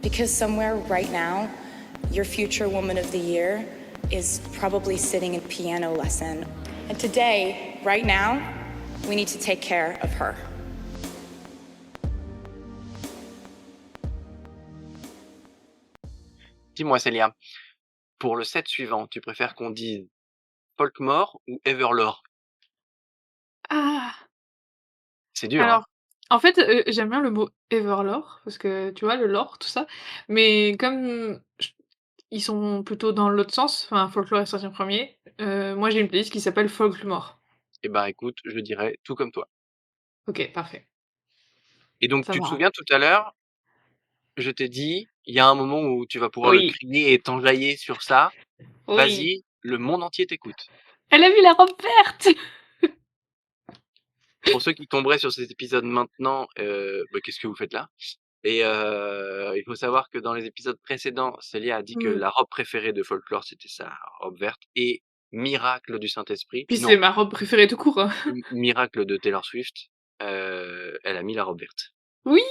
Because somewhere right now, your future Woman of the Year is probably sitting in piano lesson. And today, right now, we need to take care of her. Dis-moi, Célia, pour le set suivant, tu préfères qu'on dise Folkmore ou Everlore? Ah! C'est dur, hein? Alors, en fait, j'aime bien le mot Everlore parce que, tu vois, le lore, tout ça, mais comme j ils sont plutôt dans l'autre sens, enfin, Folklore est sorti en 1er, moi j'ai une playlist qui s'appelle Folkmore. Eh ben, écoute, je dirais tout comme toi. OK, parfait, Et donc, ça tu te va. souviens tout à l'heure, je t'ai dit: «Il y a un moment où tu vas pouvoir le Oui, crier et t'enjailler sur ça. oui. Vas-y, le monde entier t'écoute». Elle a mis la robe verte! Pour ceux qui tomberaient sur cet épisode maintenant, bah, qu'est-ce que vous faites là? Et il faut savoir que dans les épisodes précédents, Célia a dit que Mmh. la robe préférée de Folklore, c'était sa robe verte et Miracle du Saint-Esprit Puis non, c'est ma robe préférée tout court, hein. Miracle de Taylor Swift, elle a mis la robe verte. Oui!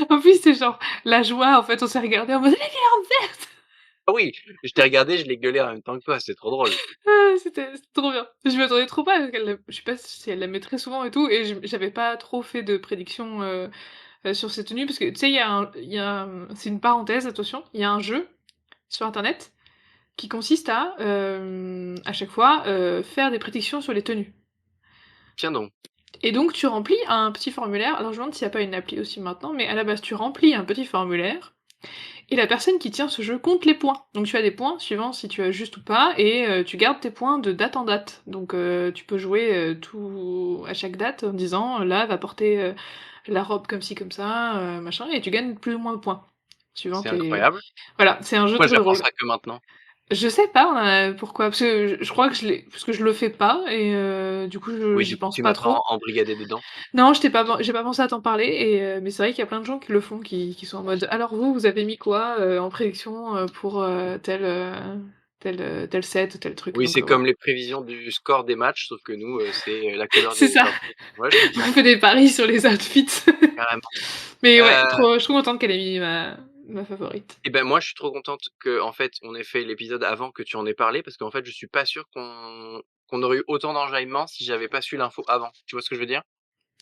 En plus, c'est genre la joie, en fait, on s'est regardés en mode: «Elle a mis la robe verte!» Ah oui, je t'ai regardé, je l'ai gueulé en même temps que toi, c'est trop drôle. Ah, c'était trop bien. Je m'attendais trop pas à ce qu'elle la je sais pas si elle la met très souvent et tout et j'avais pas trop fait de prédictions, sur ces tenues parce que tu sais, c'est une parenthèse, attention, il y a un jeu sur internet qui consiste à chaque fois, faire des prédictions sur les tenues Tiens donc, et donc tu remplis un petit formulaire, alors je me demande s'il y a pas une appli aussi maintenant, mais à la base, tu remplis un petit formulaire et la personne qui tient ce jeu compte les points. Donc tu as des points suivant si tu as juste ou pas et tu gardes tes points de date en date. Donc tu peux jouer, tout à chaque date en disant: «Là, elle va porter, la robe comme ci comme ça, machin» et tu gagnes plus ou moins de points, suivant c'est tes incroyable. voilà, c'est un jeu Pourquoi très j'apprends drôle. ça que maintenant? Je sais pas, pourquoi, parce que je crois que je le fais pas et du coup Oui, j'y du coup, pense tu pas m'as pas trop. embrigadé dedans. Non, j'ai pas pensé à t'en parler et mais c'est vrai qu'il y a plein de gens qui le font, qui sont en mode: «Alors vous, vous avez mis quoi, en prédiction, pour, tel set, tel truc?» Oui, donc c'est voilà. comme les prévisions du score des matchs, sauf que nous, c'est, la couleur C'est des ça, outfits. Ouais, je on comprends, fait des paris sur les outfits. carrément. Mais ouais, Heu trop je suis trop contente qu'elle ait mis ma favorite. Et ben, moi, je suis trop contente qu'en fait, on ait fait l'épisode avant que tu en aies parlé parce qu'en fait, je suis pas sûr qu'on aurait eu autant d'enjaillement si j'avais pas su l'info avant. Tu vois ce que je veux dire?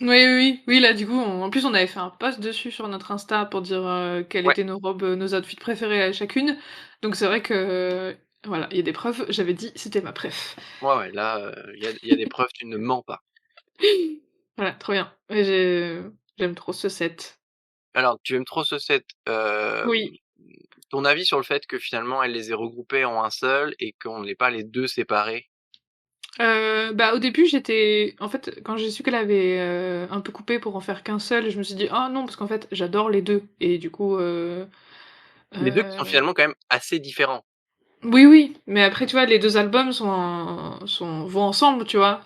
Oui, oui, oui, oui, là, du coup, en plus, on avait fait un post dessus sur notre Insta pour dire, quelles Ouais, étaient nos robes, nos outfits préférés à chacune. Donc c'est vrai que, voilà, il y a des preuves, j'avais dit: «C'était ma préf». ouais, ouais, là, il y a des preuves, tu ne mens pas. Voilà, trop bien. Et j'aime trop ce set. Alors, tu aimes trop ce set, Oui. ton avis sur le fait que finalement elle les ait regroupés en un seul et qu'on n'ait pas les 2 séparés? Bah, au début, j'étais en fait, quand j'ai su qu'elle avait, un peu coupé pour en faire qu'un seul, je me suis dit: «Ah non», parce qu'en fait, j'adore les 2 et du coup, Les 2 qui sont heu finalement quand même assez différents. oui, oui, mais après, tu vois, les 2 albums vont ensemble, tu vois?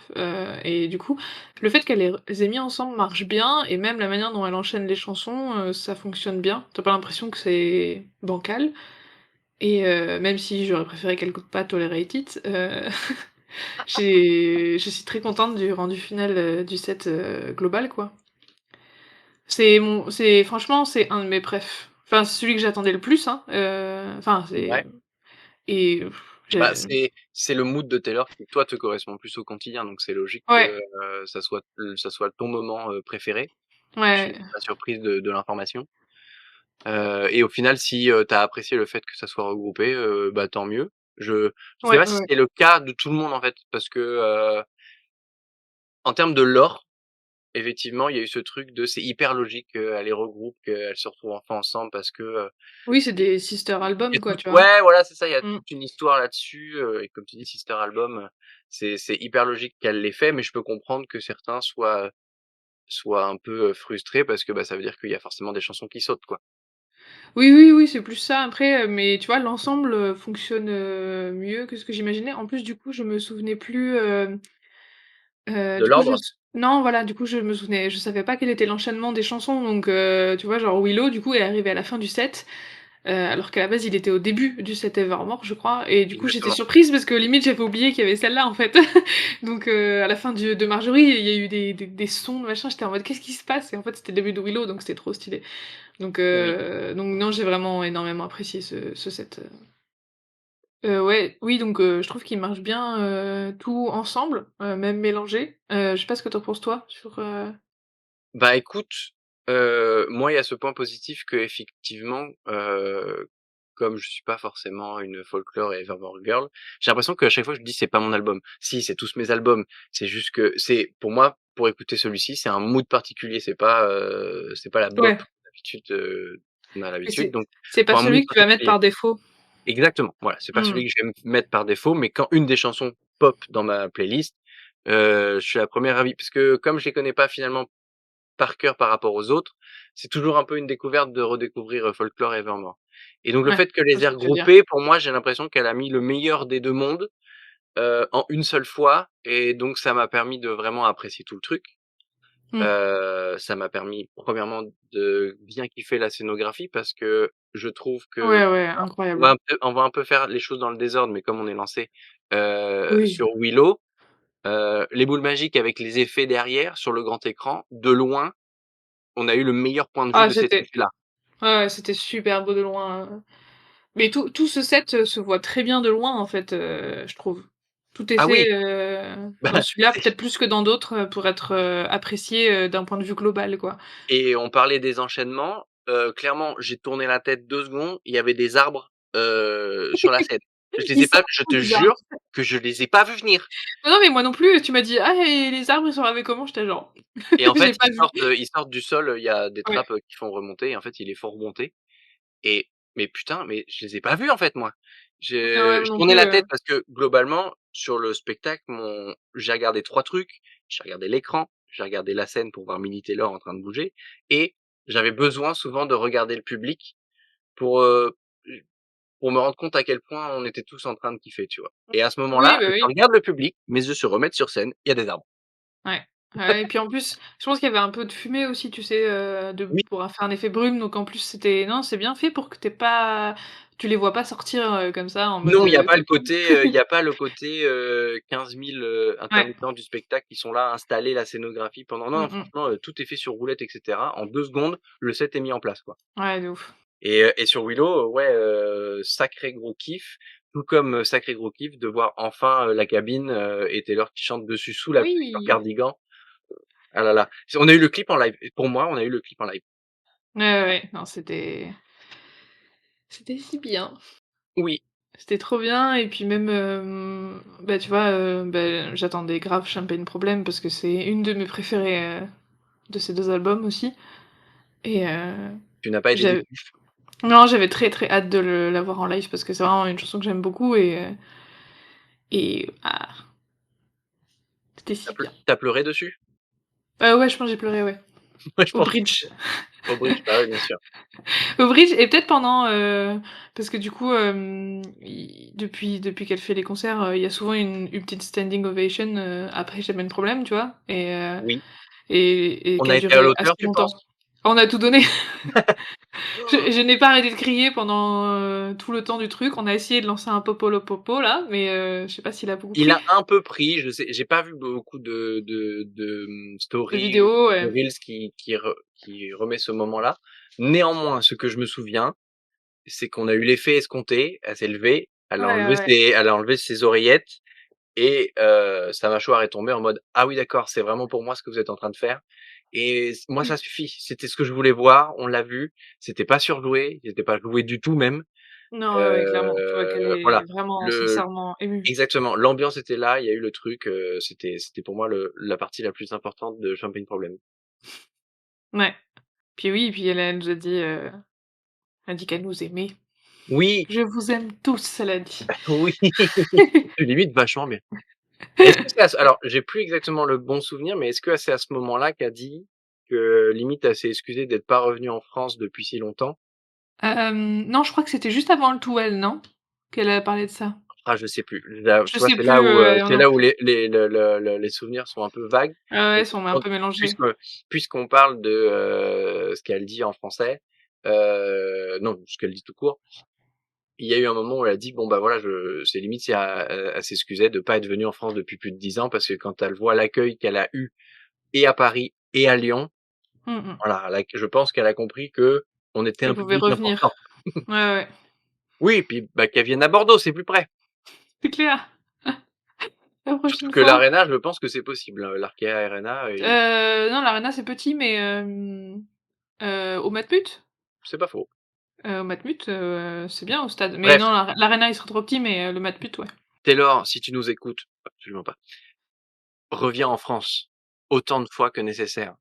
Et du coup, le fait qu'elle les ait mis ensemble marche bien et même la manière dont elle enchaîne les chansons, ça fonctionne bien. Tu as pas l'impression que c'est bancal et même si j'aurais préféré qu'elle coupe pas Tolerate It, je suis très contente du rendu final, du set, global, quoi. C'est franchement, c'est un de mes préf. Enfin, c'est celui que j'attendais le plus, hein, enfin, c'est Ouais. et Bah, j'ai c'est le mood de Taylor qui, toi, te correspond plus au quotidien, donc c'est logique que, ouais, ça soit ton moment, préféré. Je suis ouais. pas surprise de l'information. Et au final, si, tu as apprécié le fait que ça soit regroupé, bah, tant mieux. Je sais Ouais, pas ouais, si ouais. c'est le cas de tout le monde, en fait, parce que, en termes de lore, effectivement, il y a eu ce truc de c'est hyper logique qu'elle les regroupe, qu'elles se retrouvent enfin ensemble parce que, Oui, c'est il des sister y albums, a quoi, tout tu vois? ouais, voilà, c'est ça, il y a Mmh. toute une histoire là-dessus, et comme tu dis, Sister Album, c'est hyper logique qu'elle l'ait fait, mais je peux comprendre que certains soient un peu, frustrés parce que, bah, ça veut dire qu'il y a forcément des chansons qui sautent, quoi. Oui, oui, oui, c'est plus ça après, mais tu vois, l'ensemble, fonctionne, mieux que ce que j'imaginais. En plus, du coup, je me souvenais plus, De du coup, l'ordre? non, voilà, du coup, je savais pas quel était l'enchaînement des chansons donc tu vois, genre Willow, du coup, est arrivée à la fin du set, alors qu'à la base, il était au début du set Evermore, je crois et du coup, j'étais Exactement. surprise parce que limite, j'avais oublié qu'il y avait celle-là, en fait. Donc à la fin du de Marjorie, il y a eu des sons, machin, j'étais en mode: «Qu'est-ce qui se passe?» et en fait, c'était le début de Willow, donc c'était trop stylé. Oui. Donc non, j'ai vraiment énormément apprécié ce set. Ouais, oui, donc je trouve qu'ils marchent bien, tout ensemble, même mélangés. Je sais pas ce que tu en penses toi sur. Bah, écoute, moi, il y a ce point positif qu'effectivement, comme je suis pas forcément une Folklore et Evermore girl, j'ai l'impression qu'à chaque fois je me dis: «C'est pas mon album». Si, c'est tous mes albums, c'est juste que c'est pour moi, pour écouter celui-ci, c'est un mood particulier, c'est pas la bop Ouais, d'habitude, qu'on a mais l'habitude, c'est donc c'est pas faut un mood celui que tu vas mettre particulier. par défaut. Exactement, voilà, c'est pas Mmh. celui que je vais mettre par défaut, mais quand une des chansons pop dans ma playlist, je suis la première ravie parce que comme je les connais pas finalement par cœur par rapport aux autres, c'est toujours un peu une découverte de redécouvrir, Folklore et Evermore et donc le Ouais, fait que je vois les ce ait que tu veux dire. regroupés, pour moi, j'ai l'impression qu'elle a mis le meilleur des 2 mondes, en une seule fois et donc ça m'a permis de vraiment apprécier tout le truc. Mmh. Ça m'a permis premièrement de bien kiffer la scénographie parce que je trouve que Ouais, ouais, incroyable. on va un peu faire les choses dans le désordre, mais comme on est lancé, Oui. sur Willow, les boules magiques avec les effets derrière sur le grand écran, de loin, on a eu le meilleur point de vue Ah de cet c'était effet-là. ouais, ouais, c'était super beau de loin, mais tout ce set, se voit très bien de loin en fait, je trouve. Tout est Ah fait, oui, dans bah, celui-là, c'est peut-être plus que dans d'autres, pour être, apprécié, d'un point de vue global, quoi. et on parlait des enchaînements, clairement, j'ai tourné la tête 2 secondes, il y avait des arbres, sur la scène. Je les Ils ai sont pas je trop te bizarres. jure que je les ai pas vus venir Non, non, mais moi non plus, tu m'as dit: «Ah et les arbres, ils sont arrivés comment?» J'étais genre: et en «J'ai fait, pas vu». ils sortent du sol, il y a des Ouais. trappes, qui font remonter et en fait, ils les font remonter et mais putain, mais je les ai pas vus, en fait, moi. Ah ouais, Je moi non tournais plus, la tête parce que globalement, sur le spectacle, j'ai regardé 3 trucs. J'ai regardé l'écran, j'ai regardé la scène pour voir Millie Taylor en train de bouger et j'avais besoin souvent de regarder le public pour, pour me rendre compte à quel point on était tous en train de kiffer, tu vois? Et à ce oui, moment-là, bah, je oui. regarde le public, mes yeux se remettent sur scène, il y a des arbres. Ouais. Ouais et puis en plus, je pense qu'il y avait un peu de fumée aussi, tu sais, de Oui. pour faire un effet brume, donc en plus c'était non, c'est bien fait pour que tu les vois pas sortir, comme ça en mode, Non, tapis. il y a pas le côté, 15 000, Ouais. intermittents du spectacle qui sont là, installés, la scénographie pendant non, Mmh non, mh. franchement, tout est fait sur roulette et cetera. En 2 secondes, le set est mis en place, quoi. Ouais, de ouf. Et sur Willow, ouais, sacré gros kiff, tout comme, sacré gros kiff de voir enfin, la cabine, et Taylor qui chante dessus sous la pluie, sur Oui! cardigan. Ah là là, on a eu le clip en live et pour moi, on a eu le clip en live. Ouais, ouais, ouais. Non, c'était si bien. Oui, C'était trop bien et puis même, bah, tu vois, j'attendais grave Champagne Problem parce que c'est une de mes préférées, de ces 2 albums aussi et tu n'as pas été j'av déçu. non, j'avais très, très hâte de la voir en live parce que c'est vraiment une chanson que j'aime beaucoup et c'était si bien. Tu pleuré dessus? Ouais, je pense que j'ai pleuré, ouais. Ouais, je Au pense bridge. au bridge, bah, ouais, bien sûr. Au bridge et peut-être pendant, parce que du coup, i depuis qu'elle fait les concerts, il y a souvent une petite standing ovation, après Champagne Problem, tu vois? Oui. Et On qui a a été à duré assez l'auteur, tu longtemps. penses? On a tout donné. Je n'ai pas arrêté de crier pendant, tout le temps du truc. On a essayé de lancer un Popolopopo là, mais je sais pas s'il a beaucoup Il pris. a un peu pris, je sais j'ai pas vu beaucoup De stories ou vidéos, de ouais. reels qui remet ce moment-là. Néanmoins, ce que je me souviens, c'est qu'on a eu l'effet escompté, elle s'est levée, Ouais, ouais, ouais. elle a enlevé ses oreillettes et sa mâchoire est tombée en mode: «Ah oui d'accord, c'est vraiment pour moi ce que vous êtes en train de faire» et moi ça suffit. C'était ce que je voulais voir, on l'a vu, c'était pas surjoué, c'était pas joué du tout même. Non, ouais, ouais, clairement. Tu vois qu'elle est Voilà, vraiment le sincèrement émue. exactement, l'ambiance était là, il y a eu le truc, c'était pour moi le la partie la plus importante de Champagne Problème. Ouais. Puis oui, puis elle nous a dit, elle a dit qu'elle nous aimait. Oui, «Je vous aime tous», elle a dit. oui, limite vachement bien. Est-ce que c'est à ce alors j'ai plus exactement le bon souvenir, mais est-ce que c'est à ce moment-là qu'a dit que limite elle s'est excusée d'être pas revenue en France depuis si longtemps? Non, je crois que c'était juste avant le Tourelle, non? Qu'elle a parlé de ça? Ah je sais plus. Là, Je tu vois, sais plus, ouais, moi c'est non là où plus. les souvenirs sont un peu vagues. Ah ouais, Et ils sont un peu mélangés. puisque puisqu'on parle de, ce qu'elle dit en français, non, ce qu'elle dit tout court. Il y a eu un moment où elle a dit: «Bon, bah, voilà, c'est limite si elle s'excusait de pas être venue en France depuis plus de 10 ans parce que quand elle voit l'accueil qu'elle a eu et à Paris et à Lyon, Mmh mh. voilà, là, je pense qu'elle a compris qu'on était Elle un pouvait public important. revenir. Ouais, ouais, Oui, puis, bah, qu'elle vienne à Bordeaux, c'est plus près. c'est clair. La Surtout prochaine que fois. l'Arena, je pense que c'est possible, l'Arkea Arena et Non, l'Arena, c'est petit, mais au Matmut? c'est pas faux. Au Matmut, c'est bien au stade. Mais Bref, non, l'Arena, il serait trop petit, mais le Matmut, ouais. Taylor, si tu nous écoutes, absolument pas, reviens en France autant de fois que nécessaire.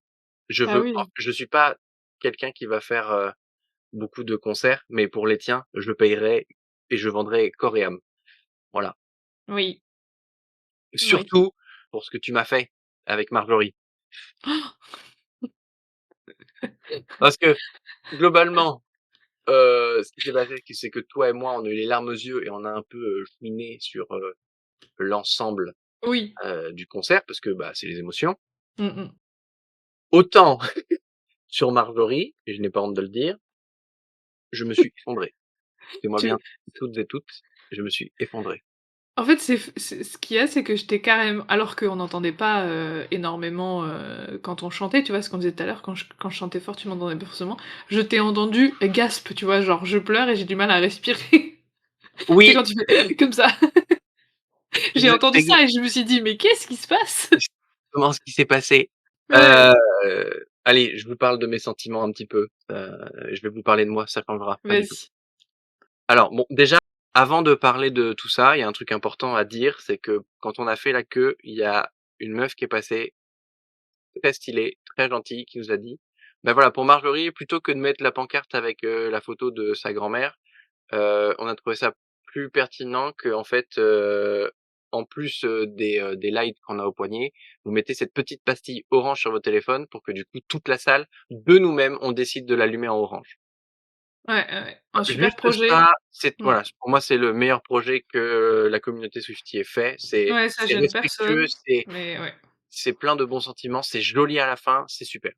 Ah oui, Je suis pas quelqu'un qui va faire, beaucoup de concerts, mais pour les tiens, je payerai et je vendrai corps et âme. Voilà. oui, oui. Surtout pour ce que tu m'as fait avec Marjorie. Parce que globalement, ce qui s'est passé, c'est que toi et moi, on a eu les larmes aux yeux et on a un peu, chouiné sur, l'ensemble, Oui. du concert parce que, bah, c'est les émotions. Mmh mh. Autant sur Marjorie, et je n'ai pas honte de le dire, je me suis effondré. Écoutez-moi bien Tu toutes et toutes, je me suis effondré. En fait, c'est ce qu'il y a, c'est que j'étais carrément alors qu'on n'entendait pas, énormément, quand on chantait, tu vois? Ce qu'on disait tout à l'heure, quand je chantais fort, tu m'entendais pas forcément. Je t'ai entendu gasp, tu vois? Genre je pleure et j'ai du mal à respirer. Tu sais Oui, quand tu fais comme ça? J'ai entendu exa ça et je me suis dit: «Mais qu'est-ce qui se passe?» exactement ce qui s'est passé. Ouais, Heu, allez, je vous parle de mes sentiments un petit peu, je vais vous parler de moi, ça changera pas du tout. vas-y. Alors bon, déjà, avant de parler de tout ça, il y a un truc important à dire, c'est que quand on a fait la queue, il y a une meuf qui est passée, très stylée, très gentille, qui nous a dit: «Bah, voilà, pour Marjorie, plutôt que de mettre la pancarte avec, la photo de sa grand-mère, on a trouvé ça plus pertinent qu'en fait, en plus, des lights qu'on a au poignet, vous mettez cette petite pastille orange sur votre téléphone pour que du coup toute la salle, de nous-mêmes, on décide de l'allumer en orange». Ouais, ouais, ouais. Un super Juste projet. ça, c'est Mmh. voilà, pour moi, c'est le meilleur projet que la communauté Swiftie ait fait. Ouais, ça C'est gêne respectueux, personne, mais ouais. c'est plein de bons sentiments, c'est joli à la fin, c'est super.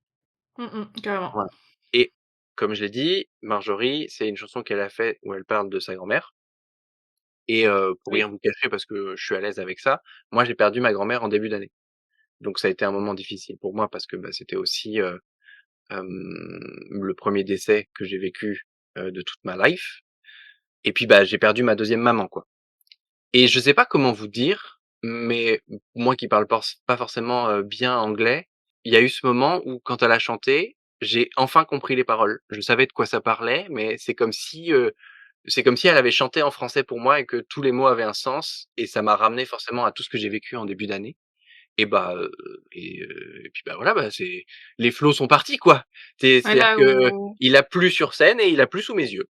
Mmh mh, carrément. Voilà et comme je l'ai dit, Marjorie, c'est une chanson qu'elle a fait où elle parle de sa grand-mère et pour Oui. rien vous cacher parce que je suis à l'aise avec ça, moi, j'ai perdu ma grand-mère en début d'année. Donc ça a été un moment difficile pour moi parce que, bah, c'était aussi, le premier décès que j'ai vécu, de toute ma life et puis, bah, j'ai perdu ma deuxième maman, quoi. Et je sais pas comment vous dire, mais moi qui parle pas forcément, bien anglais, il y a eu ce moment où quand elle a chanté, j'ai enfin compris les paroles. Je savais de quoi ça parlait, mais c'est comme si elle avait chanté en français pour moi et que tous les mots avaient un sens et ça m'a ramené forcément à tout ce que j'ai vécu en début d'année et bah, et puis, bah, voilà, bah, c'est les flots sont partis, quoi. Ouais, C'est-à-dire là que où il a plu sur scène et il a plu sous mes yeux.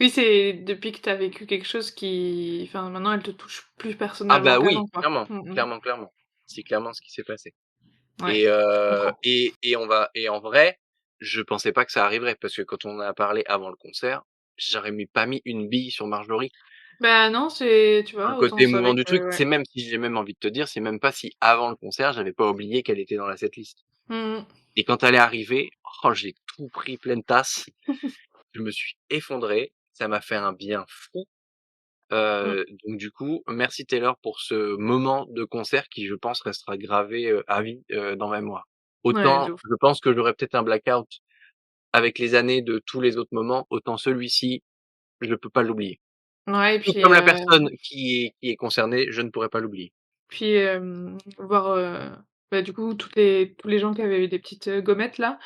oui, c'est depuis que tu as vécu quelque chose qui enfin, maintenant, elle te touche plus Ah personnellement bah, oui, qu'avant, quoi. clairement, Mmh mh. clairement, clairement. C'est clairement ce qui s'est passé. Ouais, Et je comprends. en vrai, je pensais pas que ça arriverait parce que quand on en a parlé avant le concert, j'aurais pas mis une bille sur Marjorie. Bah, non, c'est tu Sur le vois, autant côté c'est émouvant avec, du truc, ouais. c'est même si j'ai même envie de te dire, c'est même pas si avant le concert, j'avais pas oublié qu'elle était dans la setlist. Mmh mh. Et quand elle est arrivée, oh j'ai tout pris pleine tasse. Je me suis effondré, ça m'a fait un bien fou. Mmh. Donc du coup, merci Taylor pour ce moment de concert qui, je pense, restera gravé, à vie, dans ma mémoire. Ouais, Autant de ouf. je pense que j'aurais peut-être un blackout avec les années de tous les autres moments, autant celui-ci, je peux pas l'oublier. Ouais et Tout puis, comme la personne qui est concernée, je ne pourrais pas l'oublier. voir, bah, du coup, tous les gens qui avaient eu des petites, gommettes là.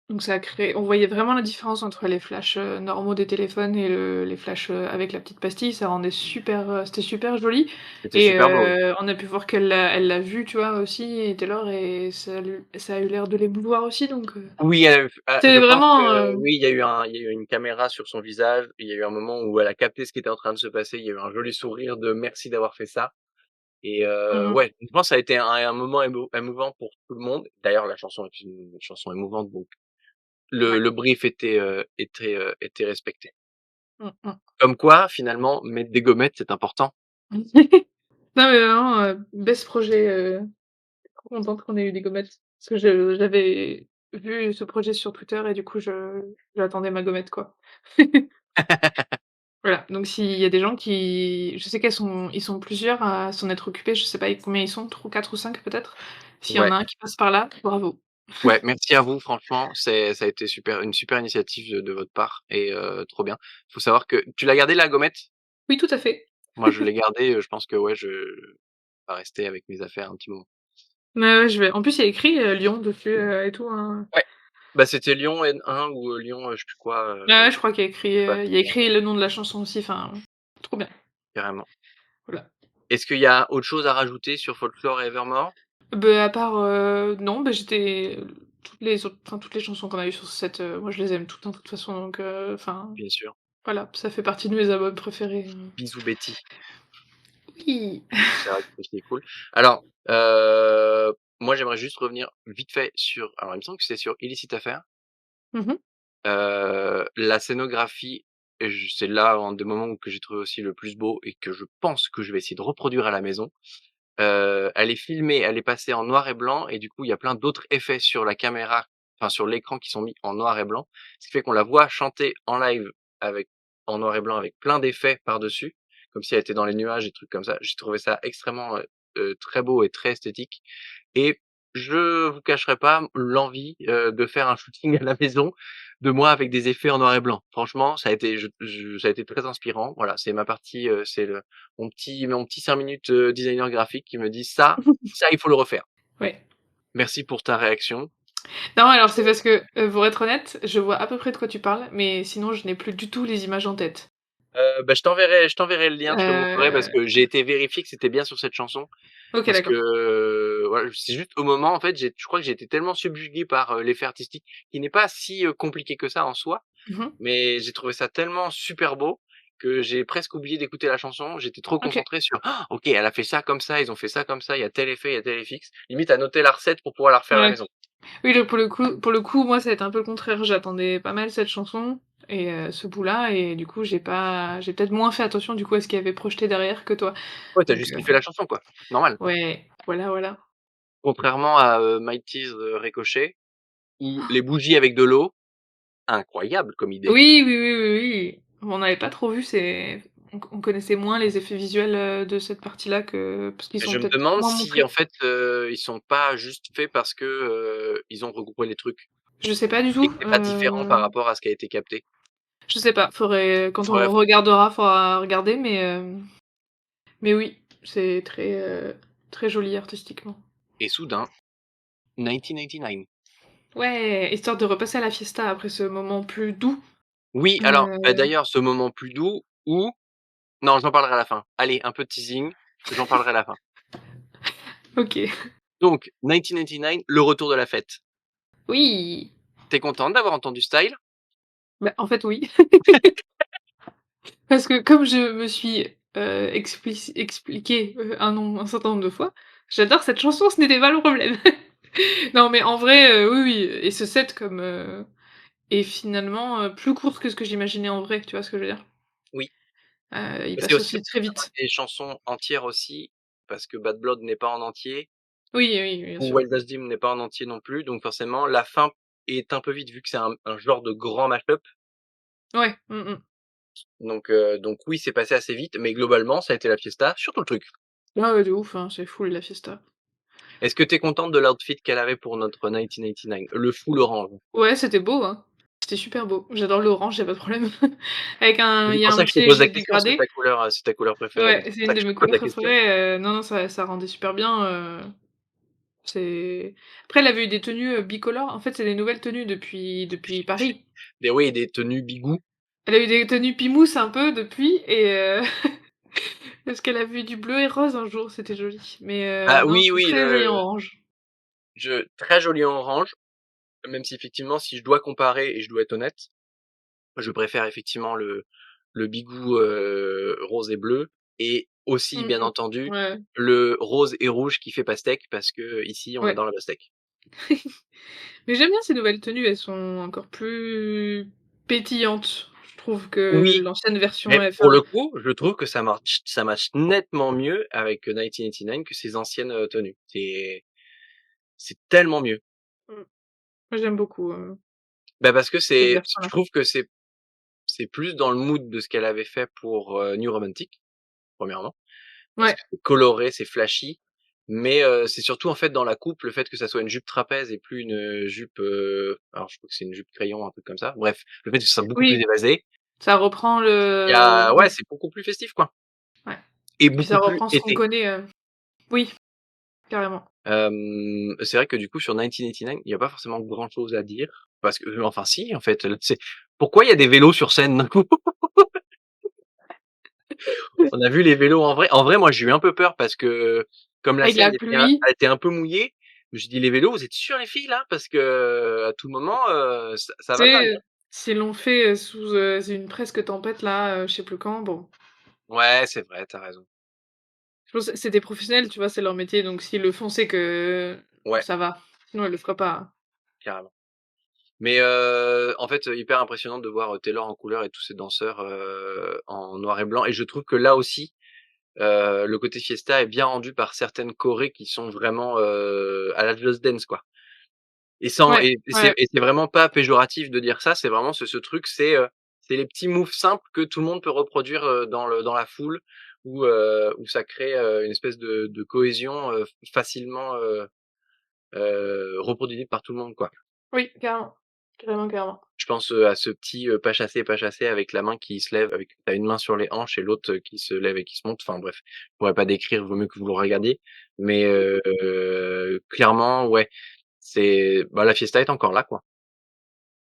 Donc ça a créé on voyait vraiment la différence entre les flashs, normaux des téléphones et les flashs, avec la petite pastille, ça rendait super, c'était super joli C'était et super beau, oui. on a pu voir elle l'a vu, tu vois, aussi et Taylor et ça a eu l'air de l'émouvoir aussi donc Oui, je c'était pense que vraiment, oui, il y a eu une caméra sur son visage, il y a eu un moment où elle a capté ce qui était en train de se passer, il y a eu un joli sourire de: «Merci d'avoir fait ça» et mmh mh, ouais, je pense que ça a été un moment émouvant pour tout le monde. D'ailleurs, la chanson est une chanson émouvante, donc ouais. le brief était respecté. Mmh mh. Comme quoi, finalement, mettre des gommettes, c'est important. Non mais vraiment, best projet, trop contente qu'on ait eu des gommettes parce que j'avais vu ce projet sur Twitter et du coup j'attendais ma gommette, quoi. Voilà, donc s'il y a des gens qui je sais ils sont plusieurs à s'en être occupés, je sais pas combien ils sont, 3 4 ou 5 peut-être? S'il y en Ouais, a un qui passe par là, bravo. ouais, merci à vous franchement, ça a été une super initiative de votre part et trop bien. Faut savoir que tu l'as gardée la gommette? Oui, tout à fait. Moi je l'ai gardée, je pense que ouais, je va rester avec mes affaires un petit moment. Ouais, ouais, je vais en plus il y a écrit, Lyon dessus, et tout, hein. Ouais, bah, c'était Lyon N1 ou Lyon, je sais plus quoi, Ouais, ouais, je crois qu'il y a écrit, je sais pas, le nom de la chanson aussi, enfin, trop bien, carrément. voilà. Est-ce qu'il y a autre chose à rajouter sur Folklore et Evermore? Bah, à part, non, bah, toutes les chansons qu'on a eues sur cette, moi je les aime toutes, hein, de toute façon, donc enfin, Bien sûr. voilà, ça fait partie de mes albums préférés. Bisous Betty. Oui. C'est vrai que c'est cool. Alors, moi j'aimerais juste revenir vite fait sur alors il me semble que c'est sur Illicit Affair. Mmh mh. La scénographie, c'est là un des moments que j'ai trouvé aussi le plus beau et que je pense que je vais essayer de reproduire à la maison. Elle est filmée, elle est passée en noir et blanc et du coup, il y a plein d'autres effets sur la caméra, enfin sur l'écran qui sont mis en noir et blanc. Ce qui fait qu'on la voit chanter en live avec en noir et blanc avec plein d'effets par-dessus, comme si elle était dans les nuages et trucs comme ça. J'ai trouvé ça extrêmement, très beau et très esthétique et je vous cacherai pas l'envie, de faire un shooting à la maison de moi avec des effets en noir et blanc. Franchement, ça a été ça a été très inspirant. Voilà, c'est ma partie, c'est le mon petit 5 minutes, designer graphique qui me dit: ça il faut le refaire». Ouais. Merci pour ta réaction. Non, alors c'est parce que, pour être honnête, je vois à peu près de quoi tu parles, mais sinon je n'ai plus du tout les images en tête. Bah, je t'enverrai le lien, je te montrerai parce Heu, que j'ai été vérifier que c'était bien sur cette chanson. OK, Parce que, d'accord. voilà, c'est juste au moment, en fait, je crois que j'ai été tellement subjugué par, l'effet artistique qui n'est pas si, compliqué que ça en soi, Mmh mh. mais j'ai trouvé ça tellement super beau que j'ai presque oublié d'écouter la chanson. J'étais trop OK. concentré sur: «Ah, OK, elle a fait ça comme ça, ils ont fait ça comme ça, il y a tel effet, il y a tel FX». Limite à noter la recette pour pouvoir la refaire à la Ouais. maison. Oui, donc pour le coup, moi, ça va être un peu le contraire. J'attendais pas mal cette chanson et ce bout-là et du coup, j'ai peut-être moins fait attention, du coup, à ce qu'il y avait projeté derrière que toi. Ouais, tu as Donc juste kiffé la chanson, quoi, normal. ouais, voilà, voilà. Contrairement à, Mighty's, Ricochet ou les bougies avec de l'eau, incroyable comme idée. Oui, oui, oui, oui, oui. On n'avait pas trop vu ces on connaissait moins les effets visuels, de cette partie-là que parce qu'ils Et sont je me peut-être demande moins si en montrés. fait, ils sont pas juste faits parce que, ils ont regroupé les trucs Je sais pas du et que tout, c'est pas différent par rapport à ce qui a été capté. je sais pas, faudrait quand Faudrait on regardera, faudra regarder, mais oui, c'est très joli artistiquement. et soudain, 1989. Ouais, histoire de repasser à la fiesta après ce moment plus doux. Oui, alors, bah, Heu, d'ailleurs, ce moment plus doux où non, j'en parlerai à la fin. Allez, un peu de teasing, j'en parlerai à la fin. OK. Donc 1989, le retour de la fête. Oui! Tu es contente d'avoir entendu Style? Bah, en fait, oui. Parce que comme je me suis, expliqué, un certain nombre de fois, j'adore cette chanson, ce n'était pas le problème. Non, mais en vrai, oui, oui et ce set est finalement, plus court que ce que j'imaginais en vrai, tu vois ce que je veux dire? Oui. Il Mais c'est passe aussi aussi très d'avoir vite. des chansons entières aussi, parce que Bad Blood n'est pas en entier, Oui, oui, bien ou sûr. Wild As Dim n'est pas en entier non plus, donc forcément la fin est un peu vite vu que c'est un genre de grand mash-up. Ouais, mmh. Donc oui, c'est passé assez vite, mais globalement, ça a été la fiesta sur tout le truc. Ouais, ouais, de ouf, hein, c'est full la fiesta. Est-ce que tu es contente de l'outfit qu'elle avait pour notre 1989? Le full orange. Ouais, c'était beau, hein. C'était super beau. J'adore l'orange, y a pas de problème. C'est Il y pour a un ça que je te petit pose la léger question, dégradé. c'est ta couleur préférée, donc Ouais, c'est c'est pour une ça que de je te mes pose couleurs la question. préférées, non, non, ça rendait super bien, c'est après elle avait eu des tenues, bicolores. En fait, c'est des nouvelles tenues depuis Paris. Des oui, des tenues bigou. Elle a eu des tenues Pimousse un peu depuis et parce qu'elle a vu du bleu et rose un jour, c'était joli. Mais Ah non, oui, c'était oui, très joli en orange. très joli en orange, même si effectivement, si je dois comparer et je dois être honnête, je préfère effectivement le bigou, rose et bleu et aussi, Mmh bien mh. entendu, Ouais, le rose et rouge qui fait pastèque parce que ici on ouais. adore la pastèque. Mais j'aime bien ces nouvelles tenues, elles sont encore plus pétillantes, je trouve que Oui, l'ancienne version mais pour enfin le coup, je trouve que ça marche nettement mieux avec, 1989 que ses anciennes, tenues. C'est tellement mieux. mmh. Moi, j'aime beaucoup, Bah, parce que cette je version-là. trouve que c'est plus dans le mood de ce qu'elle avait fait pour, New Romantic, premièrement. Parce Ouais, que c'est coloré, c'est flashy, mais c'est surtout, en fait, dans la coupe, le fait que ça soit une jupe trapèze et plus une, jupe, alors je crois que c'est une jupe crayon, un truc comme ça. Bref, le fait que ce soit beaucoup plus oui, évasé, ça reprend il y a oui, ouais, c'est beaucoup plus festif, quoi ouais. et Puis ça beaucoup plus reprend ce qu'on été. connaît, oui, carrément. C'est vrai que du coup sur 1989, il y a pas forcément grand chose à dire parce que enfin si en fait, c'est pourquoi il y a des vélos sur scène d'un coup? On a vu les vélos en vrai. En vrai, moi j'ai eu un peu peur parce que comme la Avec scène la pluie, était un peu mouillée, je me suis dit: «Les vélos, vous êtes sûrs les filles là? Parce que à tout moment, ça tu va pas sais, bien». s'ils l'ont fait, sous, une presque tempête là, je sais plus quand, bon, Ouais, c'est vrai, tu as raison. je pense que c'est des professionnels, tu vois? C'est leur métier, donc s'ils le font, c'est que Ouais, ça va. Sinon, elle le fera pas. carrément. Mais en fait, hyper impressionnant de voir, Taylor en couleur et tous ces danseurs, en noir et blanc et je trouve que là aussi, le côté fiesta est bien rendu par certaines chorés qui sont vraiment, à la Just Dance, quoi. Et sans Ouais, ouais, et c'est vraiment pas péjoratif de dire ça, c'est vraiment ce truc, c'est les petits moves simples que tout le monde peut reproduire, dans la foule où ça crée, une espèce de cohésion, facilement, reproduisible par tout le monde, quoi. oui, carrément. Carrément, carrément. Je pense, à ce petit, pas chassé avec la main qui se lève avec tu as une main sur les hanches et l'autre, qui se lève et qui se monte. Enfin bref, je pourrais pas décrire, vaut mieux que vous le regardiez. Mais, clairement, ouais, bah, la fiesta est encore là, quoi.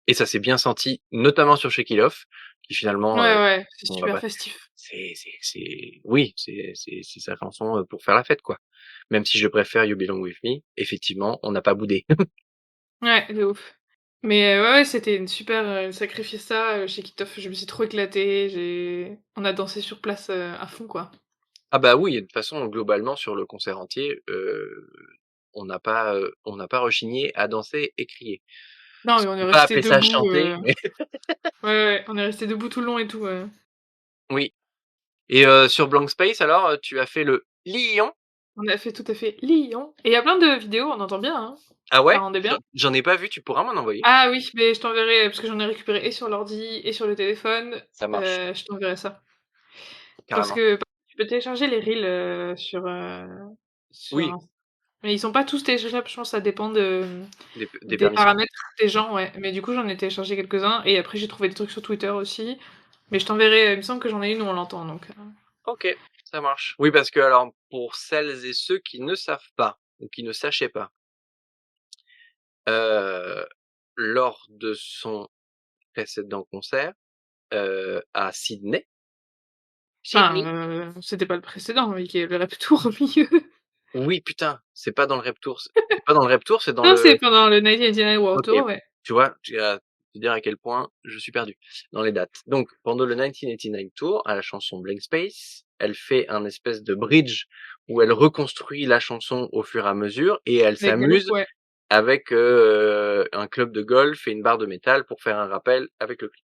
Et ça s'est bien senti, notamment sur Shake It Off, qui finalement, Ouais, ouais, c'est on va super pas festif. c'est oui, c'est sa chanson, pour faire la fête, quoi. Même si je préfère You Belong With Me, effectivement, on n'a pas boudé. Ouais, de ouf. Mais ouais, ouais, c'était une super, sacrée fiesta, chez Kitov. Je me suis trop éclatée, on a dansé sur place, à fond, quoi. Ah bah, oui et de toute façon, globalement, sur le concert entier, on n'a pas rechigné à danser et crier. Non, Si mais on on est peut pas restés appeler ça debout, chanter, mais ouais, ouais, on est restés debout tout le long et tout, oui et sur Blank Space alors, tu as fait le Lion? on a fait tout à fait Lyon et il y a plein de vidéos, on entend bien, hein. Ah Ça ouais? rendait bien. J'en ai pas vu, tu pourras m'en envoyer? Ah oui, mais je t'enverrai, parce que j'en ai récupéré et sur l'ordi et sur le téléphone, Ça marche, je t'enverrai ça. Parce carrément. que tu peux télécharger les reels, sur Oui, Inst mais ils sont pas tous téléchargeables, je pense, ça dépend des des permissions. paramètres des gens, ouais. Mais du coup, j'en ai téléchargé quelques-uns et après j'ai trouvé des trucs sur Twitter aussi. Mais je t'enverrai, il me semble que j'en ai une où on l'entend donc OK, ça marche. Oui, parce que alors pour celles et ceux qui ne savent pas ou qui ne sachaient pas, heu, lors de son précédent concert, à Sydney enfin, Sydney? c'était pas le précédent, oui, qui est le Rap Tour au milieu. Oui, putain, c'est pas dans le Rep Tour, c'est pas dans le Rep Tour, c'est dans Non, c'est le pendant le 1989 World OK, Tour, ouais. tu vois? Tu vas te dire à quel point je suis perdu dans les dates. Donc pendant le 1989 Tour, à la chanson Blank Space, elle fait un espèce de bridge où elle reconstruit la chanson au fur et à mesure et elle Avec des loops, s'amuse ouais. avec, un club de golf et une barre de métal pour faire un rappel avec le clip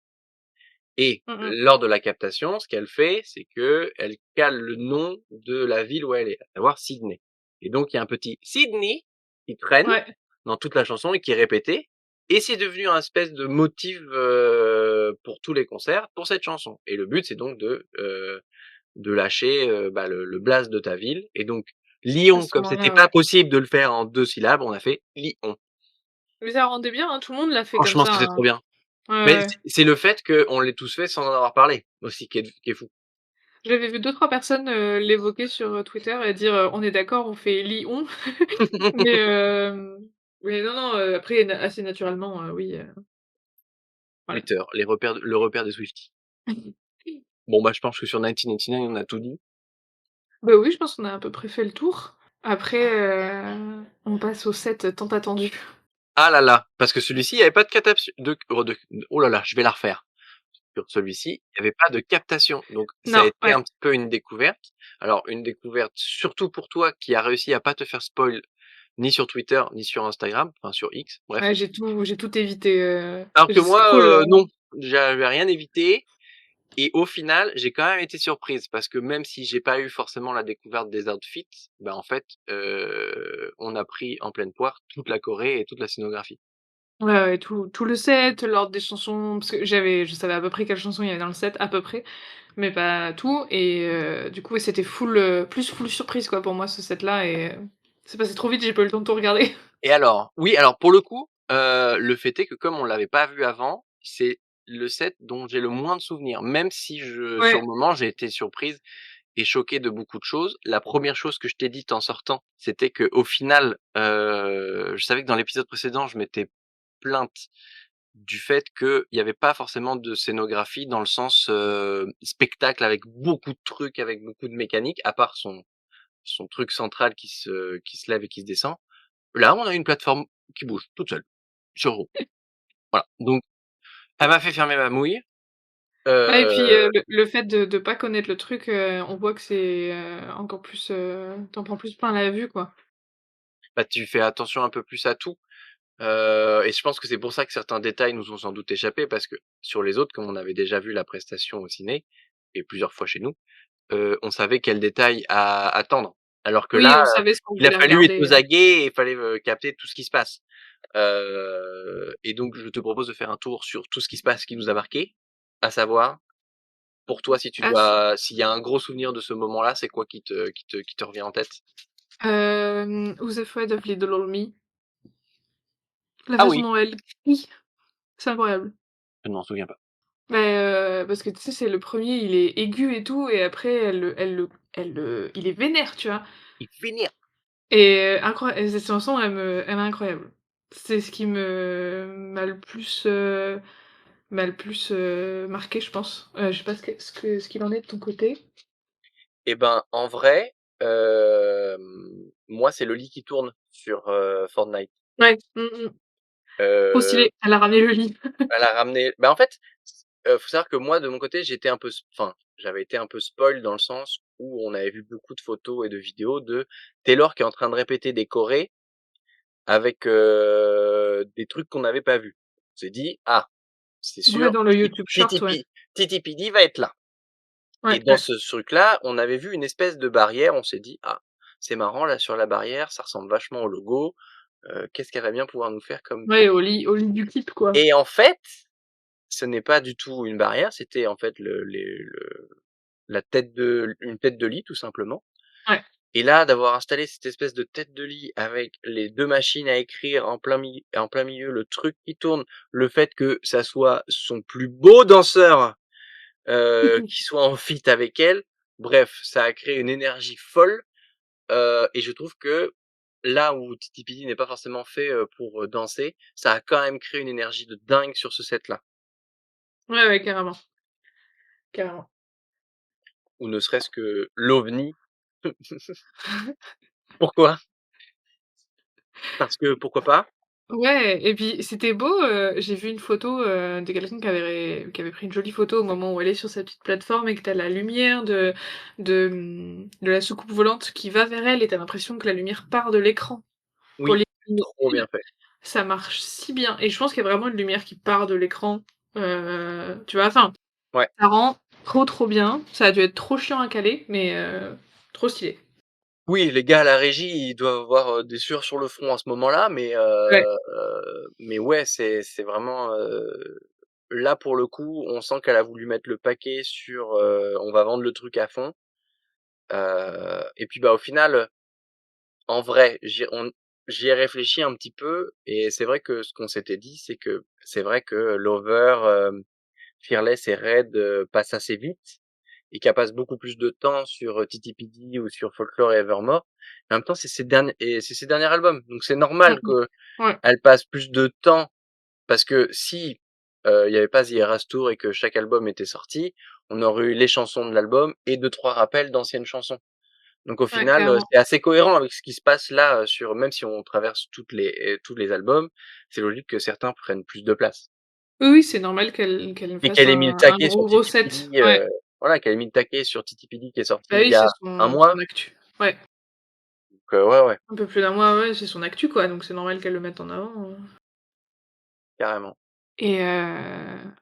et Mmh mh. lors de la captation, ce qu'elle fait, c'est qu'elle cale le nom de la ville où elle est, à savoir Sydney et donc il y a un petit Sydney qui traîne Ouais. dans toute la chanson et qui est répété et c'est devenu un espèce de motif, pour tous les concerts pour cette chanson et le but, c'est donc de lâcher, bah, le blaze de ta ville et donc À Lyon, ce comme c'était moment-là, pas ouais. possible de le faire en 2 syllabes, on a fait Lyon. Mais ça rendait bien, hein, tout le monde l'a fait comme Franchement, ça, c'était trop hein. bien. Ouais, Mais ouais. c'est le fait qu'on l'ait tous fait sans en avoir parlé aussi qui est fou. J'avais vu 2-3 personnes, l'évoquer sur, Twitter et dire, «On est d'accord, on fait Lyon». Mais mais non, non, après assez naturellement, oui, voilà. Le repère des Swifties. Bon, bah, je pense que sur 1989, on a tout dit. Bah, oui, je pense qu'on a à peu près fait le tour. Après, on passe au set tant attendu. Ah là là, parce que celui-ci, il y avait pas de catapsu de oh là là, je vais la refaire. Sur celui-ci, il y avait pas de captation, donc ça a Non, été ouais. un petit peu une découverte. Alors une découverte surtout pour toi qui a réussi à pas te faire spoil ni sur Twitter, ni sur Instagram, enfin sur X, bref. Ouais, j'ai tout évité, Alors que j'ai moi, scroll, non, j'avais rien évité et au final, j'ai quand même été surprise parce que même si j'ai pas eu forcément la découverte des outfits, bah, en fait, on a pris en pleine poire toute la Corée et toute la scénographie. Ouais, ouais, tout le set, l'ordre des chansons, parce que je savais à peu près quelles chansons il y avait dans le set, à peu près, mais pas tout et du coup, ouais, c'était full surprise, quoi, pour moi, ce set-là et c'est passé trop vite, j'ai pas eu le temps de tout regarder. Et alors, oui, alors pour le coup, le fait est que comme on l'avait pas vu avant, c'est le set dont j'ai le moins de souvenirs. Même si sur Ouais. le moment, j'ai été surprise et choquée de beaucoup de choses. La première chose que je t'ai dite en sortant, c'était qu'au final, je savais que dans l'épisode précédent, je m'étais plainte du fait qu'il y avait pas forcément de scénographie dans le sens, spectacle avec beaucoup de trucs, avec beaucoup de mécanique, à part son truc central qui se lève et qui se descend. Là, on a une plateforme qui bouge toute seule, sur roue. Voilà. Donc, elle m'a fait fermer ma mouille. Ouais et puis, Heu, le fait de pas connaître le truc, on voit que c'est, encore plus, tu prends plus plein la vue, quoi. Bah, tu fais attention un peu plus à tout. Et je pense que c'est pour ça que certains détails nous ont sans doute échappé parce que sur les autres, comme on avait déjà vu la prestation au ciné et plusieurs fois chez nous, on savait quel détail à attendre. Alors que Oui, là, on savait ce qu'on il a voulait fallu être regarder, aux aguets et il fallait, capter tout ce qui se passe. Et donc je te propose de faire un tour sur tout ce qui se passe qui nous a marqué, à savoir, pour toi, si tu ah c dois s'il y a un gros souvenir de ce moment-là, c'est quoi qui te revient en tête? Who's Afraid of Little Old Me, la Ah façon oui, dont elle crie, c'est incroyable. je ne m'en souviens pas. Parce que tu sais, c'est le premier il est aigu et tout et après il est vénère, tu vois? Il vénère. Et cette chanson, elle m'est incroyable. C'est ce qui m'a le plus, marqué, je pense. Je sais pas ce qu'il en est de ton côté? Et ben, en vrai, moi, c'est le lit qui tourne sur, Fortnite. Ouais, trop Heu, stylé, elle a ramené le lit. Elle a ramené bah, en fait, faut savoir que moi, de mon côté, j'étais un peu enfin, j'avais été un peu spoil dans le sens où on avait vu beaucoup de photos et de vidéos de Taylor qui est en train de répéter des chorés avec, des trucs qu'on n'avait pas vus. On s'est dit: «Ah, c'est Ouais, sûr, dans le YouTube Short, ouais. Titi Pidi va être là». Et Ouais, dans ouais. ce truc-là, on avait vu une espèce de barrière, on s'est dit: «Ah, c'est marrant là sur la barrière, ça ressemble vachement au logo, qu'est-ce qu'elle va bien pouvoir nous faire comme Ouais, truc?» au lit du clip, quoi. Et en fait, ce n'est pas du tout une barrière, c'était en fait la tête de une tête de lit tout simplement. Ouais. Et là, d'avoir installé cette espèce de tête de lit avec les 2 machines à écrire en plein milieu, le truc qui tourne, le fait que ça soit son plus beau danseur, qui soit en feat avec elle. Bref, ça a créé une énergie folle, et je trouve que là où Titi Pidi n'est pas forcément fait, pour, danser, ça a quand même créé une énergie de dingue sur ce set-là. Ouais, ouais, carrément, carrément. Ou ne serait-ce que l'OVNI. Pourquoi? Parce que pourquoi pas? Ouais et puis c'était beau, j'ai vu une photo, de quelqu'un qui avait pris une jolie photo au moment où elle est sur sa petite plateforme et que tu as la lumière de la soucoupe volante qui va vers elle et tu as l'impression que la lumière part de l'écran pour Oui, l'illuminer trop bien elle. fait. Ça marche si bien et je pense qu'il y a vraiment une lumière qui part de l'écran, tu vois? Enfin, Ouais. ça rend trop bien. Ça a dû être trop chiant à caler mais trop stylé. Oui, les gars à la régie, ils doivent avoir, des sueurs sur le front à ce moment-là, Ouais. mais ouais, c'est vraiment, là, pour le coup, on sent qu'elle a voulu mettre le paquet sur, on va vendre le truc à fond, et puis, bah, au final, en vrai, j'y ai réfléchi un petit peu et c'est vrai que ce qu'on s'était dit, c'est que c'est vrai que Lover, Fearless et Red, passent assez vite et qu'elle passe beaucoup plus de temps sur, Titi Pidi ou sur Folklore et Evermore. Mais en même temps, c'est ses derniers albums, donc c'est normal Ouais. qu'elle passe plus de temps parce que si, il y avait pas The Eras Tour et que chaque album était sorti, on aurait eu les chansons de l'album et deux trois rappels d'anciennes chansons. Donc au Ouais, final, carrément. c'est assez cohérent avec ce qui se passe là, sur même si on traverse tous les albums, c'est logique que certains prennent plus de place. Oui, oui, c'est normal qu'elle me Et fasse qu'elle ait mis le un taquet sur gros Titi set. Pidi, Ouais. voilà, qu'elle ait mis le taquet sur Titi Pidi qui est sorti Bah il oui, y a c'est un son mois, actu. Ouais, donc ouais, ouais, un peu plus d'un mois, ouais, c'est son actu, quoi, donc c'est normal qu'elle le mette en avant. carrément. Et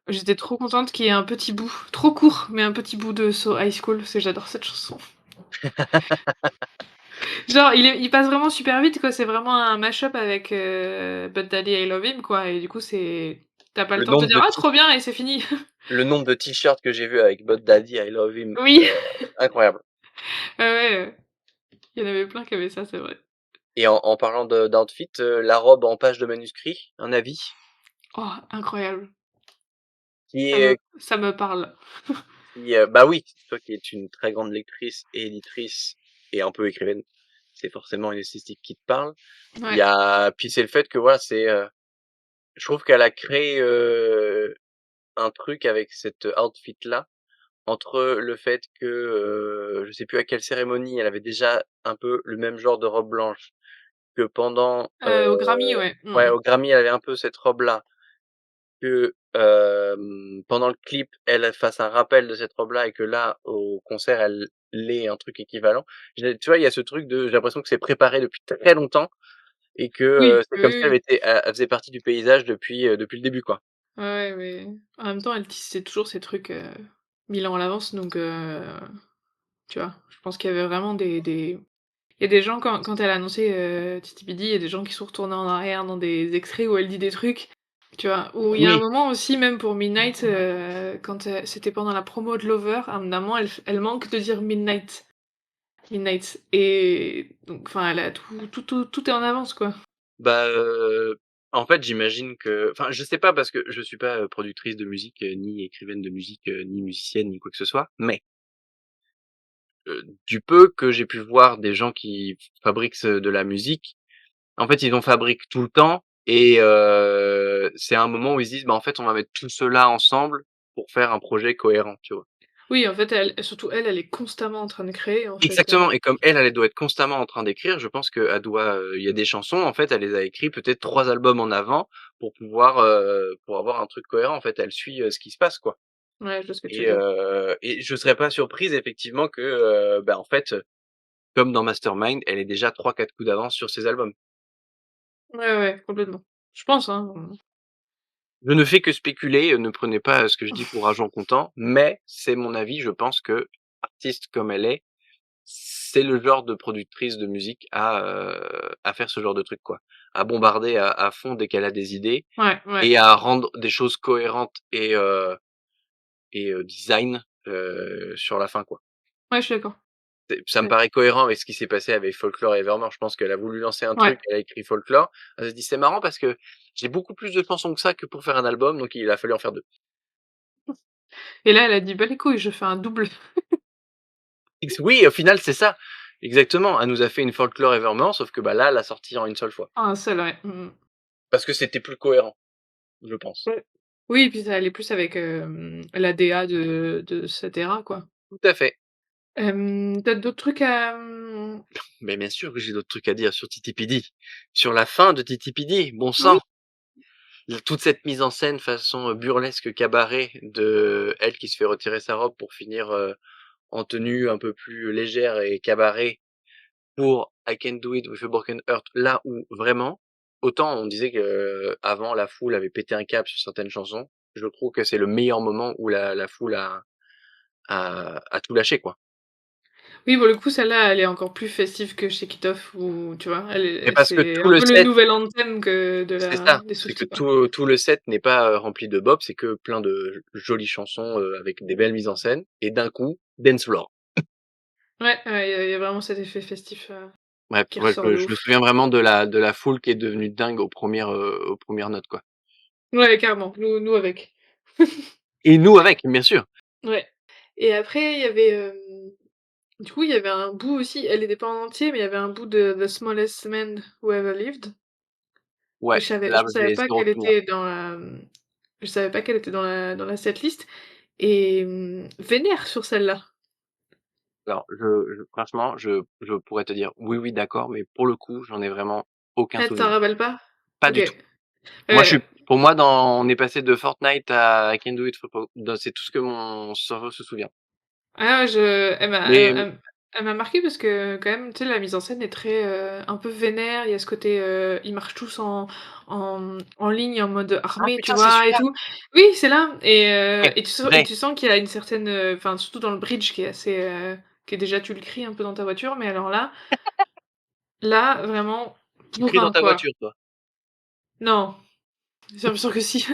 j'étais trop contente qu'il y ait un petit bout, trop court, mais un petit bout de So High School, parce que j'adore cette chanson. Genre, il passe vraiment super vite, quoi. C'est vraiment un mash-up avec, Bud Daddy I Love Him, quoi et du coup, c'est tu pas le Le temps de te nombre dire: de «Ah t trop bien» et c'est fini. le nombre de t-shirts que j'ai vu avec Bud Daddy, I love him, Oui, incroyable. ouais, ouais, il y en avait plein qui avaient ça, c'est vrai. Et en parlant de d'outfit, la robe en page de manuscrit, un avis? Oh, incroyable. Qui Ça est me ça me parle. bah oui, toi qui es une très grande lectrice et éditrice et un peu écrivaine, c'est forcément une esthétique qui te parle. Il y Ouais, a puis c'est le fait que voilà, je trouve qu'elle a créé, un truc avec cet outfit là, entre le fait que, je sais plus à quelle cérémonie, elle avait déjà un peu le même genre de robe blanche que pendant, au Grammy, ouais. Mmh ouais, mh. au Grammy, elle avait un peu cette robe là, que, pendant le clip, elle fasse un rappel de cette robe-là et que là, au concert, elle l'ait un truc équivalent. Tu vois, il y a ce truc de j'ai l'impression que c'est préparé depuis très longtemps et que, Oui, c'est oui, comme oui, si oui. elle faisait partie du paysage depuis le début, quoi. Ouais, ouais, mais en même temps, elle tissait toujours ses trucs, 1000 ans à l'avance donc tu vois? Je pense qu'il y avait vraiment des il y a des gens quand elle a annoncé, Titi Bidi, il y a des gens qui sont retournés en arrière dans des extraits où elle dit des trucs, tu vois? Où il y a un Oui, moment aussi même pour Midnight, quand, c'était pendant la promo de Lover, à un moment elle manque de dire Midnight et donc enfin elle a tout est en avance quoi. bah, en fait, j'imagine que enfin, je sais pas parce que je suis pas, productrice de musique, ni écrivaine de musique, ni musicienne, ni quoi que ce soit, mais du peu que j'ai pu voir des gens qui fabriquent de la musique, en fait, ils en fabriquent tout le temps et c'est un moment où ils se disent: «Bah, en fait, on va mettre tout cela ensemble pour faire un projet cohérent», tu vois? Oui en fait surtout elle est constamment en train de créer en fait, Exactement et comme elle doit être constamment en train d'écrire, je pense qu'elle doit, il y a des chansons, en fait, elle les a écrits peut-être 3 albums en avant pour avoir un truc cohérent, en fait. Elle suit, ce qui se passe, quoi ouais je vois ce que tu veux dire. et je serais pas surprise effectivement que, bah, en fait, comme dans Mastermind, elle ait déjà 3-4 coups d'avance sur ses albums. Ouais, ouais, complètement. Je pense, hein, Je ne fais que spéculer, ne prenez pas, ce que je dis pour argent comptant, mais c'est mon avis. Je pense que, artiste comme elle est, c'est le genre de productrice de musique à faire ce genre de truc, quoi. À bombarder à fond dès qu'elle a des idées ouais, ouais. et à rendre des choses cohérentes et design, sur la fin, quoi. Ouais, je suis d'accord. Ça me Ouais. paraît cohérent avec ce qui s'est passé avec Folklore et Evermore. Je pense qu'elle a voulu lancer un Ouais. truc, elle a écrit Folklore. Elle s'est dit: «C'est marrant parce que j'ai beaucoup plus de chansons que ça que pour faire un album», donc il a fallu en faire 2. Et là, elle a dit: «Bah les couilles, je fais un double». Ex Oui, au final, c'est ça. Exactement. Elle nous a fait une Folklore Evermore, sauf que, bah, là, elle l'a sortie en une seule fois. Ah, un seul, ouais. Mmh mh. Parce que c'était plus cohérent, je pense. Ouais. Oui, et puis ça allait plus avec, la DA de cette era, quoi. Tout à fait. Tu d'autres trucs à, Mais bien sûr que j'ai d'autres trucs à dire sur Titi Pidi. Sur la fin de Titi Pidi, bon oui? sang! Toute cette mise en scène façon, burlesque cabaret de elle qui se fait retirer sa robe pour finir, en tenue un peu plus légère et cabaret pour I Can Do It With a Broken Heart, là où vraiment, autant on disait que avant la foule avait pété un câble sur certaines chansons, je trouve que c'est le meilleur moment où la foule a tout lâché, quoi. Oui, pour le coup, celle-là, elle est encore plus festive que Shake It Off ou tu vois? Mais parce que C'est tout un le peu le set nouvel anthem que de c'est la ça, des c'est que Swifties, quoi. tout le set n'est pas, rempli de bop, c'est que plein de jolies chansons, avec des belles mises en scène et d'un coup, dance floor. Ouais, ouais, il y a vraiment cet effet festif, Bref, qui ouais, ressort de je me ouf. souviens vraiment de la foule qui est devenue dingue aux premières notes, quoi. Ouais, carrément, nous avec. Et nous avec, bien sûr. Ouais et après il y avait, du coup, il y avait un bout aussi, elle était pas en entier, mais il y avait un bout de The Smallest Man Who Ever Lived et Ouais, je là, savais j'ai pas 0 qu'elle souvenir. était dans la, je savais pas qu'elle était dans la setlist et vénère sur celle-là. Alors, je franchement, je pourrais te dire: «Oui, oui, d'accord», mais pour le coup, j'en ai vraiment aucun Ah, tu t'en souvenir. rappelles pas? Pas OK. du tout. Moi, je suis Ouais, pour moi, on est passé de Fortnite à I Can Do It for c'est tout ce que mon cerveau se souvient. ah ouais, je Mais elle m'a marquée parce que quand même, tu sais, la mise en scène est très, un peu vénère. Il y a ce côté, ils marchent tous en ligne, en mode ah armé, tu putain, c'est vois? Et celui-là! tout. Oui, c'est là Vrai, et vrai. tu sens qu'il y a une certaine, enfin, surtout dans le bridge qui est assez, qui est déjà tu le cries un peu dans ta voiture, mais alors là, Là, vraiment, Tu cries dans bourrin, ta quoi. voiture, toi? Non, bien sûr que si.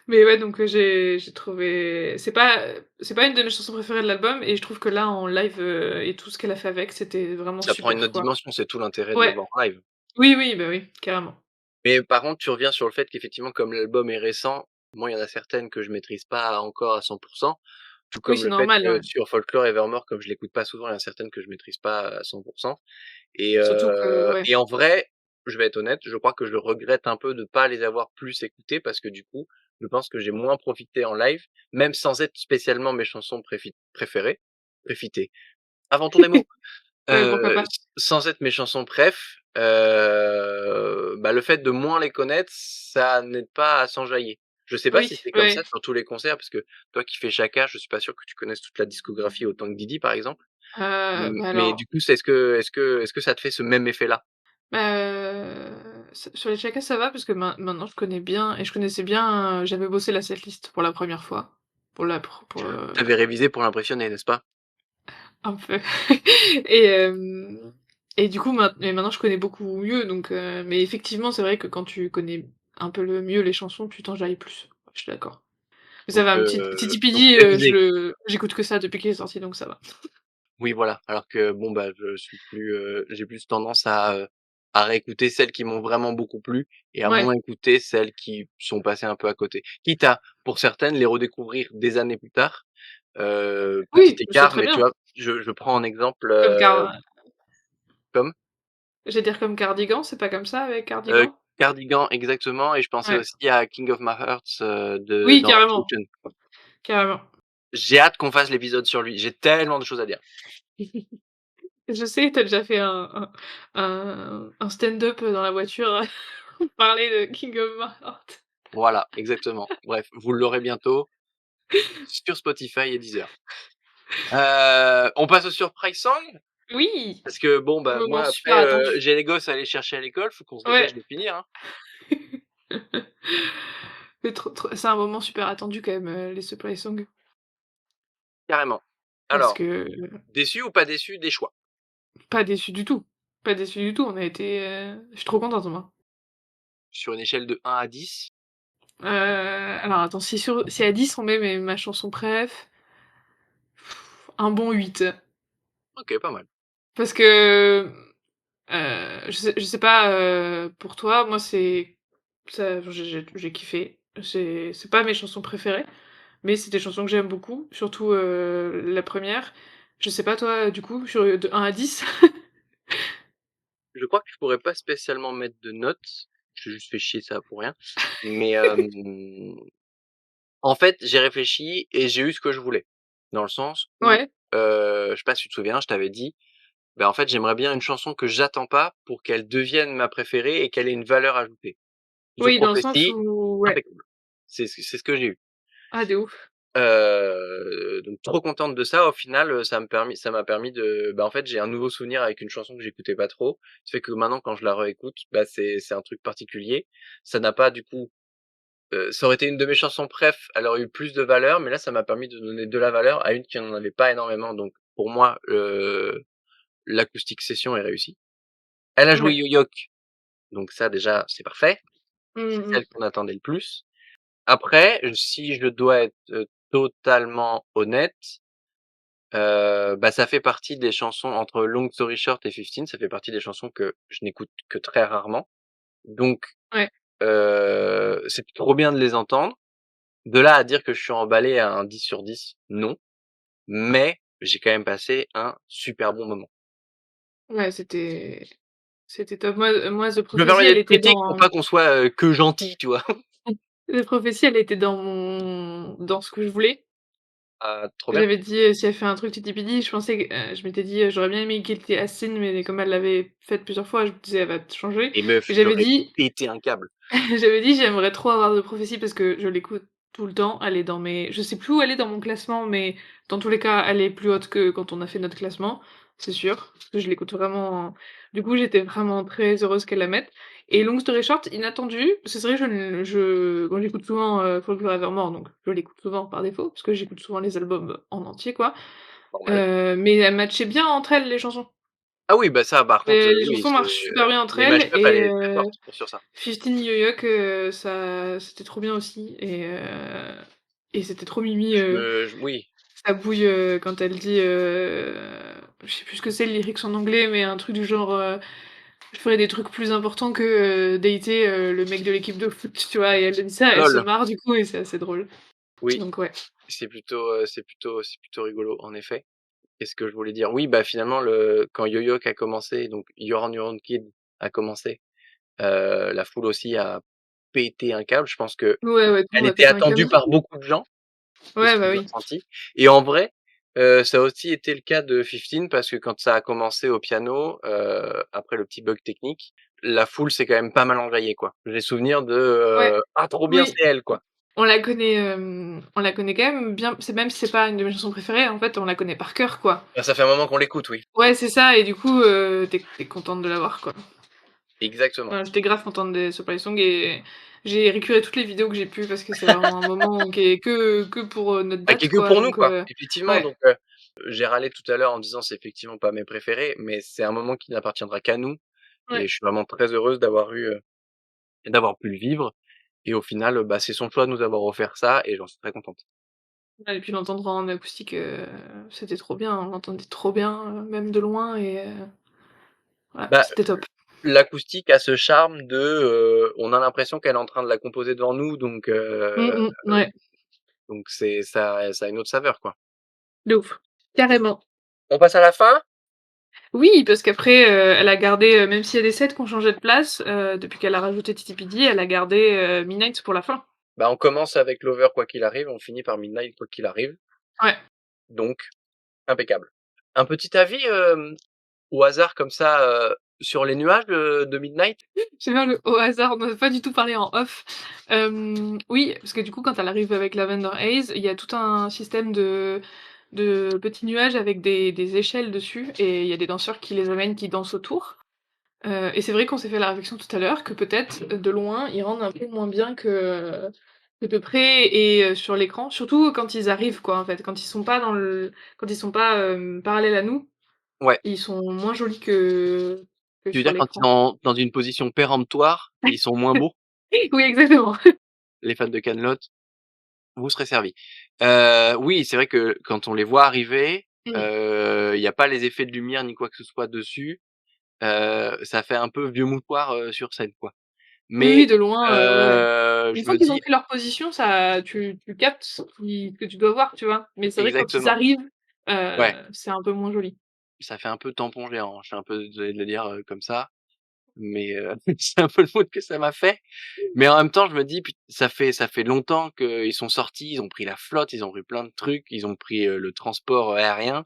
Mais ouais, donc j'ai trouvé c'est pas une de mes chansons préférées de l'album et je trouve que là, en live, et tout ce qu'elle a fait avec, c'était vraiment Ça prend une super, autre quoi. dimension, c'est tout l'intérêt de le Ouais, voir en live. oui, oui, bah, oui, carrément. Mais par contre, tu reviens sur le fait qu'effectivement, comme l'album est récent, moi, il y en a certaines que je maîtrise pas encore à 100. Tout Oui, comme c'est le fait normal, que ouais. sur Folklore Evermore, comme je l'écoute pas souvent, il y a certaines que je maîtrise pas à 100. Et Surtout que ouais. en vrai, je vais être honnête, je crois que je regrette un peu de pas les avoir plus écoutées parce que du coup, je pense que j'ai moins profité en live, même sans être spécialement mes chansons préférées. Préfiter. Inventons des mots. Ouais, pourquoi pas. Sans être mes chansons préf, bah, le fait de moins les connaître, ça n'aide pas à s'enjailler. Je sais pas si Oui, c'est comme ouais. ça sur tous les concerts, parce que toi qui fais Chaka, je suis pas sûr que tu connaisses toute la discographie autant que Didi, par exemple. Bah, Mais alors, du coup, c'est est-ce que ça te fait ce même effet-là? sur les Chaka, ça va parce que maintenant je connais bien et je connaissais bien, j'avais bossé la setlist pour la première fois, pour, Tu avais révisé pour l'impressionner, n'est-ce pas? un peu et et du coup maintenant je connais beaucoup mieux donc mais effectivement, c'est vrai que quand tu connais un peu le mieux les chansons, tu t'enjailles plus. Je suis d'accord. Mais ça Donc va, heu, Titi donc Pidi, révisé. j'écoute que ça depuis qu'il est sorti donc ça va. Oui, voilà. Alors que bon, bah, j'ai plus tendance à réécouter celles qui m'ont vraiment beaucoup plu et à Ouais. moins écouter celles qui sont passées un peu à côté. Quitte à, pour certaines, les redécouvrir des années plus tard. Petit Oui, mais c'est écart, très mais tu bien. vois, je prends un exemple, Comme Car comme, J'allais dire comme Cardigan, c'est pas comme ça avec Cardigan? Cardigan exactement et je pensais Ouais. aussi à King of My Heart, de Oui, dans carrément, Absolution. carrément. J'ai hâte qu'on fasse l'épisode sur lui, j'ai tellement de choses à dire. Je sais, tu as déjà fait un stand-up dans la voiture pour parler de King of My Heart. Voilà, exactement. Bref, vous l'aurez bientôt sur Spotify et Deezer. On passe au surprise song? Oui! Parce que bon, Un bah, moment moi super après, attendu. j'ai les gosses à aller chercher à l'école, faut qu'on se dépêche Ouais. de finir, hein. Mais trop c'est un moment super attendu quand même, les surprise songs. Carrément. Parce Alors, que déçu ou pas déçu des choix? pas déçu du tout. Pas déçu du tout, on a été, je suis trop contente moi. Sur une échelle de 1 à 10? Alors attends, si à 10 on met ma chanson préf, un bon 8. OK, pas mal. Parce que, je sais pas, pour toi, moi c'est ça j'ai kiffé. C'est pas mes chansons préférées, mais c'est des chansons que j'aime beaucoup, surtout, la première. Je sais pas toi, du coup, de 1 à 10? Je crois que je pourrais pas spécialement mettre de notes. J'ai juste fait chier, ça pour rien. Mais, en fait, j'ai réfléchi et j'ai eu ce que je voulais. Dans le sens où, Ouais. je sais pas si tu te souviens, je t'avais dit, bah, en fait, j'aimerais bien une chanson que j'attends pas pour qu'elle devienne ma préférée et qu'elle ait une valeur ajoutée. The Oui, dans le sens Prophecy, où ouais. impeccable. C'est ce que j'ai eu. Ah de ouf. Donc trop contente de ça. Au final, ça m'a permis de bah, en fait, j'ai un nouveau souvenir avec une chanson que j'écoutais pas trop. Ça fait que maintenant quand je la réécoute, bah, c'est un truc particulier. Ça n'a pas du coup, ça aurait été une de mes chansons préf, elle aurait eu plus de valeur, mais là, ça m'a permis de donner de la valeur à une qui en avait pas énormément. Donc pour moi, l'acoustic session est réussie. Elle a joué Ouais. Yo-Yok, donc ça déjà, c'est parfait. Mmh C'est mh. celle qu'on attendait le plus. Après, si je dois être, totalement honnête, bah, ça fait partie des chansons entre Long Story Short et 15, ça fait partie des chansons que je n'écoute que très rarement. Donc, Ouais. c'est trop bien de les entendre. De là à dire que je suis emballé à un 10 sur 10, non, mais j'ai quand même passé un super bon moment. Ouais, c'était top. Moi The Je me permets Prophecy, elle d'être était critique pour dans pas qu'on soit, que gentil, tu vois? The Prophecy, elle était dans ce que je voulais. Ah, trop bien. J'avais dit, si elle fait un truc Titi Pidi, je pensais que, je m'étais dit, j'aurais bien aimé Guilty as Sin, mais comme elle l'avait faite plusieurs fois, je me disais: «Elle va changer» Et meuf, et j'avais j'aurais dit pété un câble. j'avais dit: «J'aimerais trop avoir The Prophecy» parce que je l'écoute tout le temps. Elle est dans mes je sais plus où elle est dans mon classement, mais dans tous les cas, elle est plus haute que quand on a fait notre classement, c'est sûr. Parce que je l'écoute vraiment du coup, j'étais vraiment très heureuse qu'elle la mette et Long Story Short, inattendu, parce que c'est vrai que bon, j'écoute souvent, Folklore Evermore, donc je l'écoute souvent par défaut, parce que j'écoute souvent les albums en entier, quoi. normal. mais elles matchaient bien entre elles, les chansons. Ah oui, bah ça, par contre, Les oui, chansons c'est, marchent super bien entre les elles mashups, elle et est très forte sur ça. 15 New York, ça c'était trop bien aussi et c'était trop mimi, Oui, sa bouille, quand elle dit, je sais plus ce que c'est le lyrics en anglais, mais un truc du genre, «Je ferais des trucs plus importants que, dater, le mec de l'équipe de foot», tu vois? Et elle dit ça, elle se lol, marre du coup et c'est assez drôle. oui, Donc ouais. c'est plutôt rigolo, en effet. Qu'est-ce que je voulais dire? Oui, bah, finalement, quand Yo-Yok a commencé, donc You're on Your Own Kid a commencé, la foule aussi a pété un câble. Je pense qu'elle Ouais, ouais, tout le monde a était pété un câble. attendue par beaucoup de gens, de ce Ouais, que bah j'ai oui. ressenti, et en vrai, ça a aussi été le cas de 15 parce que quand ça a commencé au piano, après le petit bug technique, la foule s'est quand même pas mal enjaillée, quoi. J'ai souvenir de, Ouais, «Ah trop bien, oui, c'est elle», quoi. on la connaît quand même bien, c'est même si c'est pas une de mes chansons préférées, en fait, on la connaît par cœur, quoi. Bah, ça fait un moment qu'on l'écoute, oui. Ouais, c'est ça et du coup, tu contente de l'avoir, quoi. Exactement. J'étais grave contente des Surprise Song et j'ai récuré toutes les vidéos que j'ai pu parce que c'est vraiment un moment qui est que pour, notre Ah, qui est date, que quoi, pour nous, donc quoi. Effectivement, ouais, donc j'ai râlé tout à l'heure en disant: «C'est effectivement pas mes préférés», mais c'est un moment qui n'appartiendra qu'à nous, ouais. et je suis vraiment très heureuse d'avoir pu le vivre, et au final, bah, c'est son choix de nous avoir offert ça et j'en suis très contente. Ouais et puis l'entendre en acoustique, c'était trop bien, on l'entendait trop bien, même de loin et voilà, Bah, c'était top. l'acoustique a ce charme de, on a l'impression qu'elle est en train de la composer devant nous, Ouais, donc ça a une autre saveur, quoi. de ouf. Carrément. On passe à la fin? Oui, parce qu'après, elle a gardé, même s'il y a des sets qui ont changé de place, depuis qu'elle a rajouté Titi Pidi, elle a gardé, Midnight pour la fin. Bah, on commence avec Lover quoi qu'il arrive, on finit par Midnight quoi qu'il arrive, Ouais. donc impeccable. Un petit avis, au hasard comme ça, sur les nuages de Midnight? J'aime bien le au hasard, on n'a pas du tout parlé en off. Oui, parce que du coup, quand elle arrive avec Lavender Haze, il y a tout un système de petits nuages avec des échelles dessus et il y a des danseurs qui les amènent, qui dansent autour. Et c'est vrai qu'on s'est fait la réflexion tout à l'heure que peut-être, de loin, ils rendent un peu moins bien que de près et sur l'écran. Surtout quand ils arrivent quoi, en fait. Quand ils sont pas, parallèles à nous, Ouais. ils sont moins jolis que Tu veux sur dire quand ils l'écran. sont dans une position péremptoire, ils sont moins beaux? Oui, exactement. Les fans de Kaamelott, vous serez servis. Oui, c'est vrai que quand on les voit arriver, Mmh. il y a pas les effets de lumière ni quoi que ce soit dessus, ça fait un peu vieux moutoir, sur scène, quoi. Oui, oui, Mais, de loin, ouais, ouais. Une je fois me qu'ils ont dis pris leur position, ça tu captes ce que tu dois voir, tu vois? Mais c'est vrai que quand ils exactement, arrivent, ouais, c'est un peu moins joli. ça fait un peu tampon géant. Je suis un peu désolé de le dire, comme ça, mais, c'est un peu le mood que ça m'a fait. Mais en même temps, je me dis: «Put ça fait longtemps qu'ils sont sortis, ils ont pris la flotte, ils ont pris plein de trucs, ils ont pris, le transport, aérien».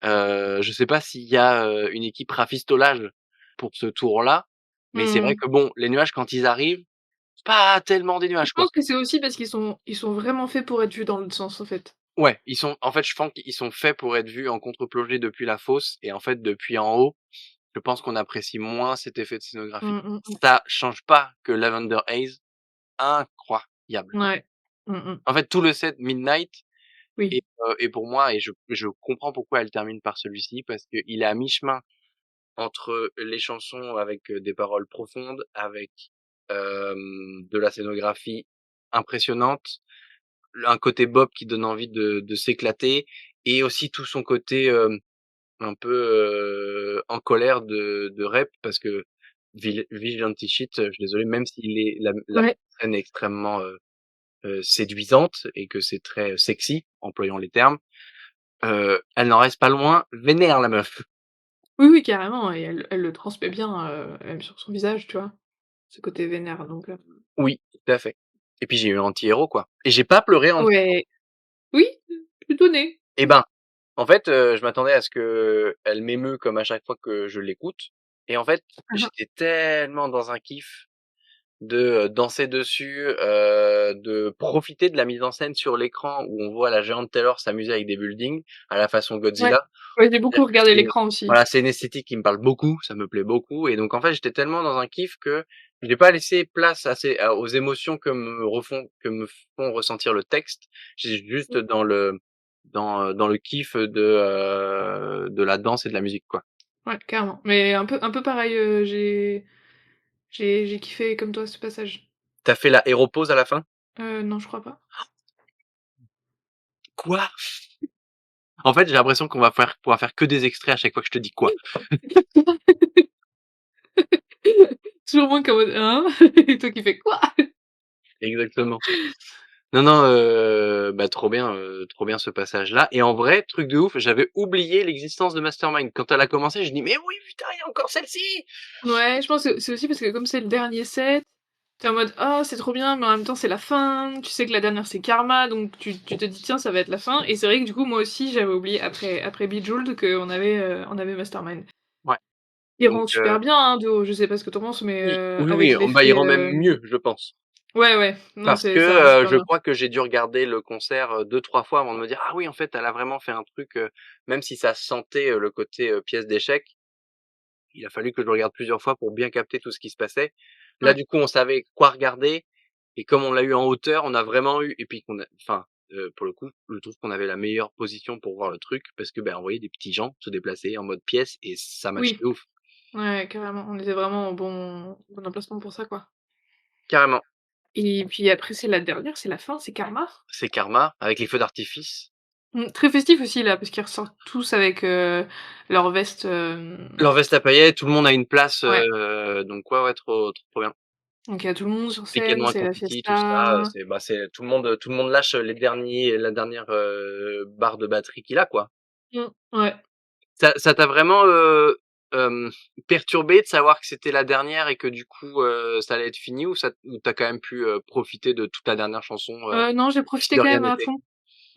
Je sais pas s'il y a, une équipe rafistolage pour ce tour-là, mais c'est vrai Mmh. que bon, les nuages quand ils arrivent, c'est pas tellement des Je nuages, quoi. pense que c'est aussi parce qu'ils sont vraiment faits pour être vus dans l'autre sens, en fait. Ouais, en fait, je pense qu'ils sont faits pour être vus en contre-plongée depuis la fosse, et en fait, depuis en haut, je pense qu'on apprécie moins cet effet de scénographie. Mmh, mmh mh. Ça change pas que Lavender Haze, incroyable. Ouais. Mmh mh. En fait, tout le set Midnight Oui. est pour moi, et je comprends pourquoi elle termine par celui-ci, parce qu'il est à mi-chemin entre les chansons avec, des paroles profondes, avec, de la scénographie impressionnante, un côté bop qui donne envie de s'éclater, et aussi tout son côté, un peu, en colère de rap, parce que Vigilante Shit, je suis désolé, même si la Ouais. scène est extrêmement, séduisante et que c'est très sexy, employons les termes, elle n'en reste pas moins vénère, la meuf. Oui, oui, carrément et elle le transmet bien, même sur son visage, tu vois? Ce côté vénère donc Oui, tout à fait, et puis j'ai eu un anti-héros, quoi, et j'ai pas pleuré en ouais. Oui, plutôt né. eh ben, en fait, je m'attendais à ce qu'elle m'émeut comme à chaque fois que je l'écoute, et en fait, Mmh mh. j'étais tellement dans un kiff de, danser dessus, de profiter de la mise en scène sur l'écran où on voit la géante Taylor s'amuser avec des buildings à la façon Ouais. Godzilla. Ouais, j'ai beaucoup C'est-à-dire que regardé l'écran aussi. voilà, c'est une esthétique qui me parle beaucoup, ça me plaît beaucoup, et donc en fait, j'étais tellement dans un kiff que je n'ai pas laissé place aux émotions que me font ressentir le texte. J'étais juste Mmh. dans le dans le kiff de la danse et de la musique, quoi. Ouais, carrément. Mais un peu pareil, j'ai kiffé comme toi ce passage. Tu fait la hero pose à la fin? Non, je crois pas. Quoi? En fait, j'ai l'impression qu'on va pouvoir faire que des extraits à chaque fois que je te dis quoi. Toujours moi qui est en mode: «Hein?» et toi qui fais: «Quoi?» Exactement. Non, non, bah, trop bien ce passage-là et en vrai, truc de ouf, j'avais oublié l'existence de Mastermind. Quand elle a commencé, je dis: «Mais oui, putain, il y a encore celle-ci!» Ouais, je pense que c'est aussi parce que comme c'est le dernier set, tu es en mode: «Oh, c'est trop bien», mais en même temps, c'est la fin. Tu sais que la dernière, c'est Karma, donc tu te dis: «Tiens, ça va être la fin» et c'est vrai que du coup, moi aussi, j'avais oublié après Bejeweled qu'on avait Mastermind. Ouais, Il donc rend super bien, hein, de haut, je sais pas ce que tu en penses, mais oui, oui, avec oui, bah, il l'effet, rend même mieux, je pense. ouais, ouais, non, Parce que, ça rend super je bien. crois que j'ai dû regarder le concert, 2-3 fois avant de me dire: «Ah oui, en fait, elle a vraiment fait un truc», même si ça sentait, le côté, pièce d'échec, il a fallu que je le regarde plusieurs fois pour bien capter tout ce qui se passait. Là, Ouais. du coup, on savait quoi regarder et comme on l'a eu en hauteur, on a vraiment eu et puis qu'on a enfin, pour le coup, je trouve qu'on avait la meilleure position pour voir le truc parce que, ben, on voyait des petits gens se déplacer en mode pièce et ça matchait Oui, de ouf. ouais, carrément. On était vraiment au bon emplacement pour ça, quoi. Carrément. Et puis après, c'est la dernière, c'est la fin, c'est Karma. C'est Karma avec les feux d'artifice. Très festif aussi là, parce qu'ils ressortent tous avec, leur veste, Leur veste à paillettes, tout le monde a une place, ouais, donc ouais, ouais, trop bien. donc il y a tout le monde sur Tekken scène, One c'est la Confetti, tout ça, fiesta. c'est tout le monde lâche la dernière, barre de batterie qu'il a, quoi. Ouais. Ça t'a vraiment, hem, perturbé de savoir que c'était la dernière et que du coup, ça allait être fini ou tu quand même pu, profiter de toute la dernière chanson, Non, j'ai comme si profité de quand rien même à n'était? fond.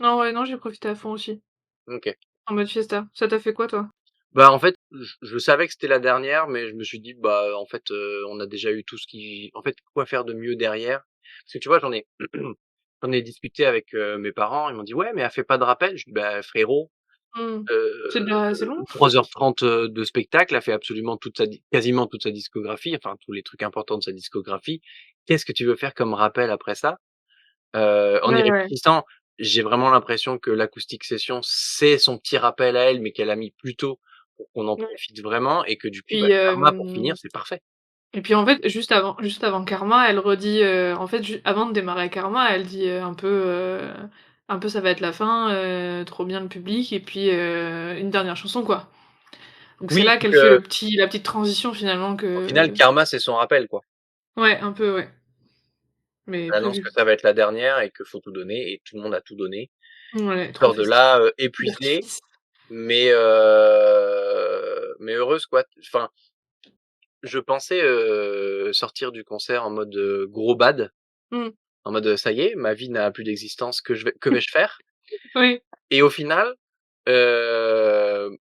Non, ouais, non, j'ai profité à fond aussi, OK. en mode fiesta. Ça t'a fait quoi toi? Bah, en fait, je savais que c'était la dernière, mais je me suis dit: «Bah, en fait, on a déjà eu tout ce qui en fait, quoi faire de mieux derrière?» Parce que tu vois, j'en ai discuté avec, mes parents, ils m'ont dit: «Ouais, mais elle fait pas de rappel». Je dis: «Bah, frérot, Mmh. C'est heu, déjà assez long? 3h30, de spectacle, elle fait absolument quasiment toute sa discographie, enfin tous les trucs importants de sa discographie. Qu'est-ce que tu veux faire comme rappel après ça?» En y Ouais, ouais. réfléchissant, j'ai vraiment l'impression que l'Acoustic Session, c'est son petit rappel à elle, mais qu'elle a mis plus tôt pour qu'on en Ouais. profite vraiment et que du coup, bah, Puis, Karma pour finir, c'est parfait. et puis en fait, juste avant Karma, elle redit, en fait, avant de démarrer Karma, elle dit, un peu: «Ça va être la fin, trop bien le public» et puis, une dernière chanson, quoi. Donc c'est Oui, là donc qu'elle fait la petite transition finalement au final, que Karma, c'est son rappel, quoi. ouais, un peu, ouais, mais Elle annonce que prévu. ça va être la dernière et qu'il faut tout donner et tout le monde a tout donné. Ouais, trop Sort de festif. là, Feu épuisée, d'artifice. mais heureuse, quoi. Enfin, je pensais, sortir du concert en mode, gros bad, Mmh. en mode, «Ça y est, ma vie n'a plus d'existence, que vais-je faire?» Oui. Et au final, heu,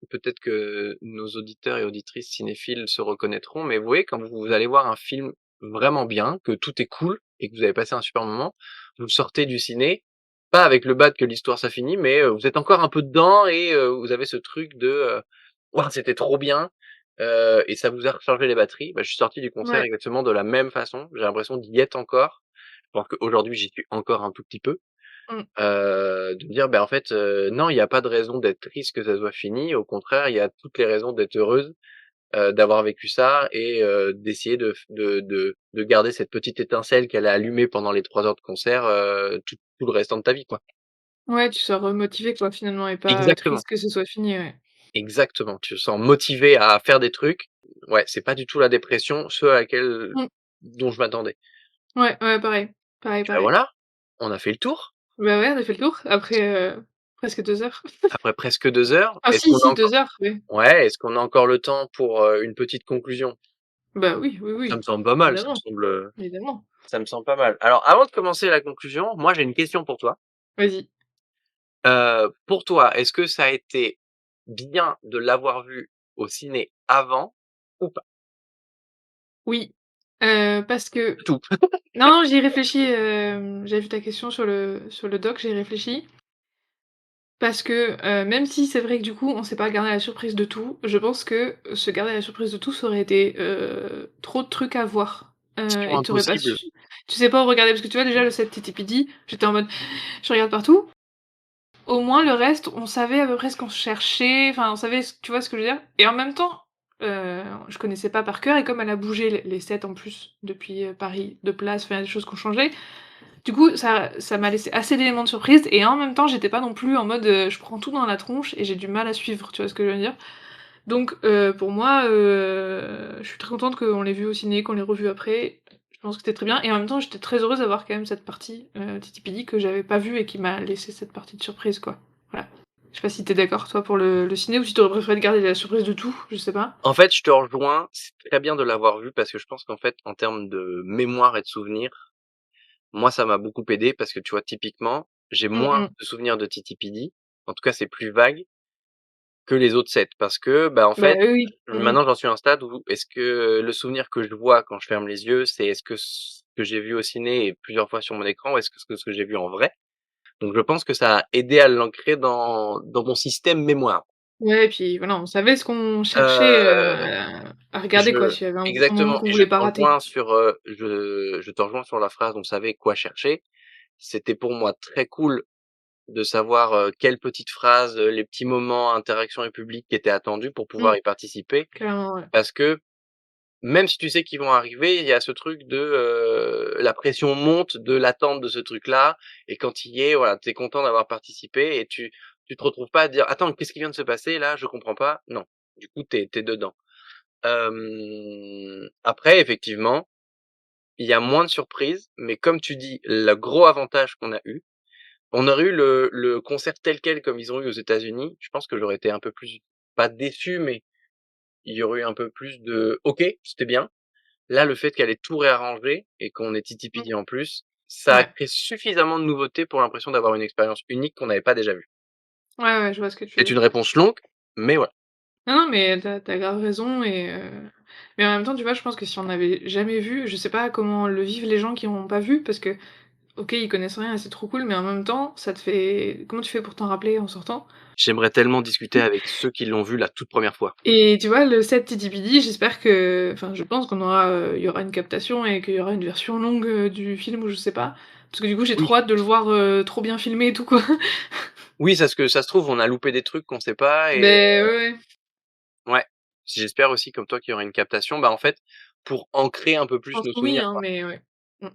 peut-être que nos auditeurs et auditrices cinéphiles se reconnaîtront, mais vous voyez quand vous allez voir un film vraiment bien, que tout est cool et que vous avez passé un super moment, vous sortez du ciné, pas avec le bad que l'histoire ça finit, mais vous êtes encore un peu dedans et vous avez ce truc de, «Waouh, c'était trop bien», et ça vous a rechargé les batteries. Bah, je suis sorti du concert Ouais. exactement de la même façon. J'ai l'impression d'y être encore. Je pense qu'aujourd'hui j'y suis encore un tout petit peu. Mmh. De me dire: «Bah, en fait, non, il y a pas de raison d'être triste que ça soit fini. Au contraire, il y a toutes les raisons d'être heureuse, d'avoir vécu ça et d'essayer de garder cette petite étincelle qu'elle a allumée pendant les 3 heures de concert, tout le restant de ta vie, quoi». Ouais, tu sois remotivé quoi, finalement et pas, Exactement, triste que ce soit fini, ouais. exactement. Tu te sens motivé à faire des trucs. Ouais, c'est pas du tout la dépression, ce à laquelle Mmh. dont je m'attendais. Ouais, ouais, pareil. Pareil, Bah, pareil. voilà, on a fait le tour. Bah, ouais, on a fait le tour après, presque 2 heures. Après presque 2 heures, Ah est-ce si, qu'on a si, encore 2 heures, oui. ouais, est-ce qu'on a encore le temps pour, une petite conclusion? Bah, oui, oui, Ça me oui, semble pas mal, évidemment, évidemment. ça me semble pas mal. Alors avant de commencer la conclusion, moi j'ai une question pour toi. Vas-y. Pour toi, est-ce que ça a été bien de l'avoir vu au ciné avant ou pas? Oui, parce que C'est tout. non, j'y ai réfléchi, j'avais vu ta question sur le doc, j'y ai réfléchi. Parce que, même si c'est vrai que du coup, on s'est pas gardé la surprise de tout, je pense que se garder la surprise de tout, ça aurait été, trop de trucs à voir, Mission et impossible. tu sais pas où regarder parce que tu vois déjà le set TTPD, j'étais en mode: «Je regarde partout», au moins le reste, on savait à peu près ce qu'on cherchait, enfin on savait tu vois ce que je veux dire? Et en même temps, je connaissais pas par cœur et comme elle a bougé les sets en plus depuis, Paris de place, enfin il y a des choses qui ont changé, du coup ça m'a laissé assez d'éléments de surprise et en même temps j'étais pas non plus en mode, je prends tout dans la tronche et j'ai du mal à suivre, tu vois ce que je veux dire? Donc pour moi, je suis très contente qu'on l'ait vu au ciné, qu'on l'ait revu après. Je pense que c'était très bien et en même temps, j'étais très heureuse d'avoir quand même cette partie, Titi Pili que j'avais pas vue et qui m'a laissé cette partie de surprise, quoi. Voilà. Je sais pas si tu es d'accord toi pour le ciné ou si tu aurais préféré garder la surprise de tout, je sais pas. En fait, je te rejoins, c'est très bien de l'avoir vu parce que je pense qu'en fait, en termes de mémoire et de souvenirs, moi, ça m'a beaucoup aidé parce que tu vois, typiquement, j'ai Mmh moins mh. de souvenirs de Titi-Pidi. En tout cas, c'est plus vague que les autres sets parce que, bah, en Bah, fait, oui, oui. Mmh mh. maintenant, j'en suis à un stade où est-ce que le souvenir que je vois quand je ferme les yeux, c'est est-ce que ce que j'ai vu au ciné et plusieurs fois sur mon écran ou est-ce que ce que j'ai vu en vrai? Donc je pense que ça a aidé à l'ancrer dans mon système mémoire. Ouais et puis voilà, on savait ce qu'on cherchait, Heu, à regarder quoi, je s'il y avait un moment exactement qu'on et je voulait te pas rater. rejoins sur, je te rejoins sur la phrase «on savait quoi chercher». C'était pour moi très cool de savoir, quelles petites phrases, les petits moments, interactions et publics qui étaient attendus pour pouvoir Mmh, y participer. clairement, ouais. Parce que même si tu sais qu'ils vont arriver, il y a ce truc de, la pression monte de l'attente de ce truc-là et quand il y est, voilà, tu es content d'avoir participé et tu te retrouves pas à dire: «Attends, qu'est-ce qui vient de se passer là? Je comprends pas». Non, du coup, tu es dedans. Après effectivement, il y a moins de surprises, mais comme tu dis, le gros avantage qu'on a eu, on aurait eu le concert tel quel comme ils ont eu aux États-Unis, je pense que j'aurais été un peu plus, pas déçu, mais il y aurait eu un peu plus de: «OK, c'était bien». Là, le fait qu'elle ait tout réarrangé et qu'on ait Titi Mmh. Pidi en plus, ça a Ouais. créé suffisamment de nouveautés pour l'impression d'avoir une expérience unique qu'on n'avait pas déjà vue. Ouais, ouais, je vois ce que tu veux C'est dire. une réponse longue, mais voilà. Non, non, mais tu as grave raison et mais en même temps, tu vois, je pense que si on n'avait jamais vu, je sais pas comment le vivent les gens qui ont pas vu parce que, OK, ils connaissent rien et c'est trop cool, mais en même temps, ça te fait comment tu fais pour t'en rappeler en sortant? J'aimerais tellement discuter avec ceux qui l'ont vu la toute première fois. Et tu vois, le set Titi j'espère que enfin, je pense qu'on aura, il y aura une captation et qu'il y aura une version longue, du film ou je sais pas. Parce que du coup, j'ai Oui. trop hâte de le voir, trop bien filmé et tout, quoi. Oui, ça que ça se trouve, on a loupé des trucs qu'on sait pas et Beh, ouais, ouais. ouais. J'espère aussi comme toi qu'il y aura une captation, bah, en fait, pour ancrer un peu Je plus pense nos que oui, souvenirs, hein, quoi. mais ouais. Mmh.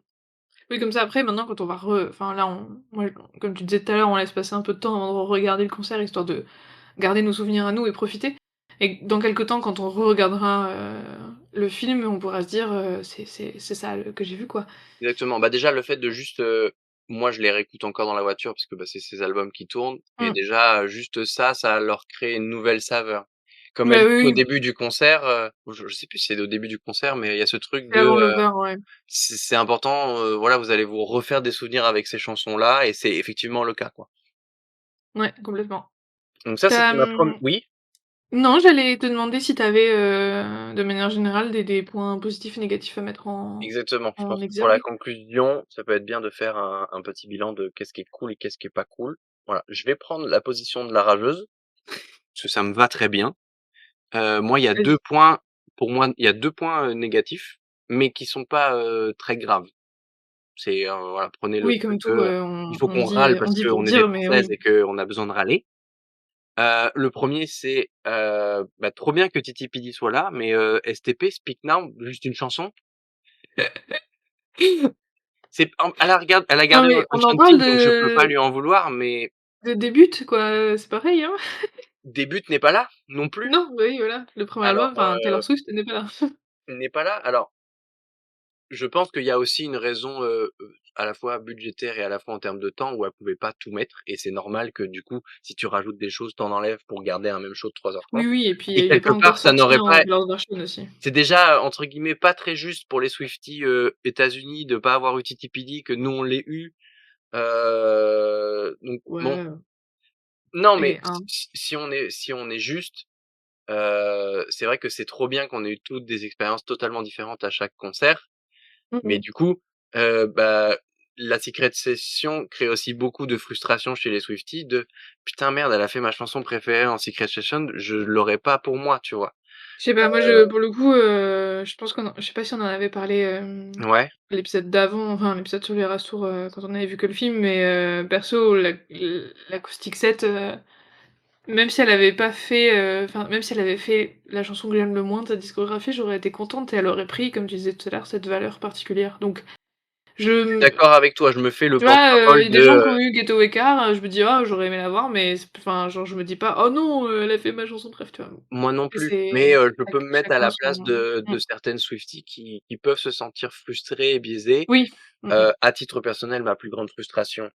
Oui, comme ça, après, maintenant, quand on va enfin, là, moi, comme tu disais tout à l'heure, on laisse passer un peu de temps avant de regarder le concert, histoire de garder nos souvenirs à nous et profiter. Et dans quelque temps, quand on re-regardera, le film, on pourra se dire, «C'est ça, que j'ai vu, quoi». Exactement. Bah, déjà, le fait de juste, moi, je les réécoute encore dans la voiture parce que, bah, c'est ces albums qui tournent et Mmh. déjà, juste ça, ça leur crée une nouvelle saveur. Comme elle Bah, dit au oui, oui, début du concert, je sais plus si c'est au début du concert, mais il y a ce truc c'est de, avant l'over, ouais. c'est important, voilà, vous allez vous refaire des souvenirs avec ces chansons-là et c'est effectivement le cas, quoi. Ouais, complètement. Donc ça, Tu c'était ma prem oui? non, j'allais te demander si t'avais, de manière générale, des points positifs et négatifs à mettre Exactement. Je en pense que pour la exergue. conclusion, ça peut être bien de faire un petit bilan de qu'est-ce qui est cool et qu'est-ce qui est pas cool. Voilà, je vais prendre la position de la rageuse, parce que ça me va très bien. Moi, il y a 2 Vas-y. points pour moi, il y a 2 points, négatifs, mais qui sont pas, très graves. C'est, voilà, prenez le Oui, comme truc tout, de, il faut qu'on râle on parce dit pour qu'on est des dire, mais Françaises oui. et qu'on a besoin de râler. Le 1er c'est, bah, trop bien que Titi Pidi soit là, mais, STP, Speak Now, juste une chanson. C'est elle a Non, gardé mais Ocean on en parle Hunting, donc je peux pas lui en vouloir, mais de Début, quoi, c'est pareil, hein. Début n'est pas là, non plus. Non, bah, oui, voilà, le premier album, Alors, enfin, Taylor Swift n'est pas là. n'est pas là. Alors, je pense qu'il y a aussi une raison, à la fois budgétaire et à la fois en termes de temps où elle pouvait pas tout mettre et c'est normal que du coup, si tu rajoutes des choses, tu en enlèves pour garder un même show de 3h30 Oui, oui et puis, et il est pas quelque encore part, ça sorti n'aurait en pas, Taylor's version aussi. c'est déjà, entre guillemets, «pas très juste» pour les Swifties, États-Unis de pas avoir eu Titi Pidi, que nous on l'ait eu, donc bon, Ouais, non mais et hein. si on est juste, c'est vrai que c'est trop bien qu'on ait eu toutes des expériences totalement différentes à chaque concert. Mmh Mais mh. du coup, bah, la Secret Session crée aussi beaucoup de frustration chez les Swifties de: «Putain merde, elle a fait ma chanson préférée en Secret Session, je l'aurais pas pour moi», tu vois? Je sais pas, moi Heu, je pour le coup, je pense je sais pas si on en avait parlé, ouais, l'épisode d'avant, enfin l'épisode sur les Rastours, quand on avait vu que le film, mais perso l'Acoustic Set, même si elle avait pas fait, enfin même si elle avait fait la chanson que j'aime le moins de sa discographie, j'aurais été contente et elle aurait pris, comme tu disais tout à l'heure, cette valeur particulière. Donc je suis je d'accord avec toi, je me fais le tu vois, il porte-parole y a de, des gens qui ont eu Ghetto Car, je me dis: «Oh j'aurais aimé la voir», mais enfin genre je me dis pas: «Oh non, elle a fait ma chanson préf», tu vois? moi non Et plus, mais c'est je peux me mettre à chacun la son place de mmh. certaines Swifties qui peuvent se sentir frustrées et biaisées. Oui. Mmh mh. À titre personnel, ma plus grande frustration,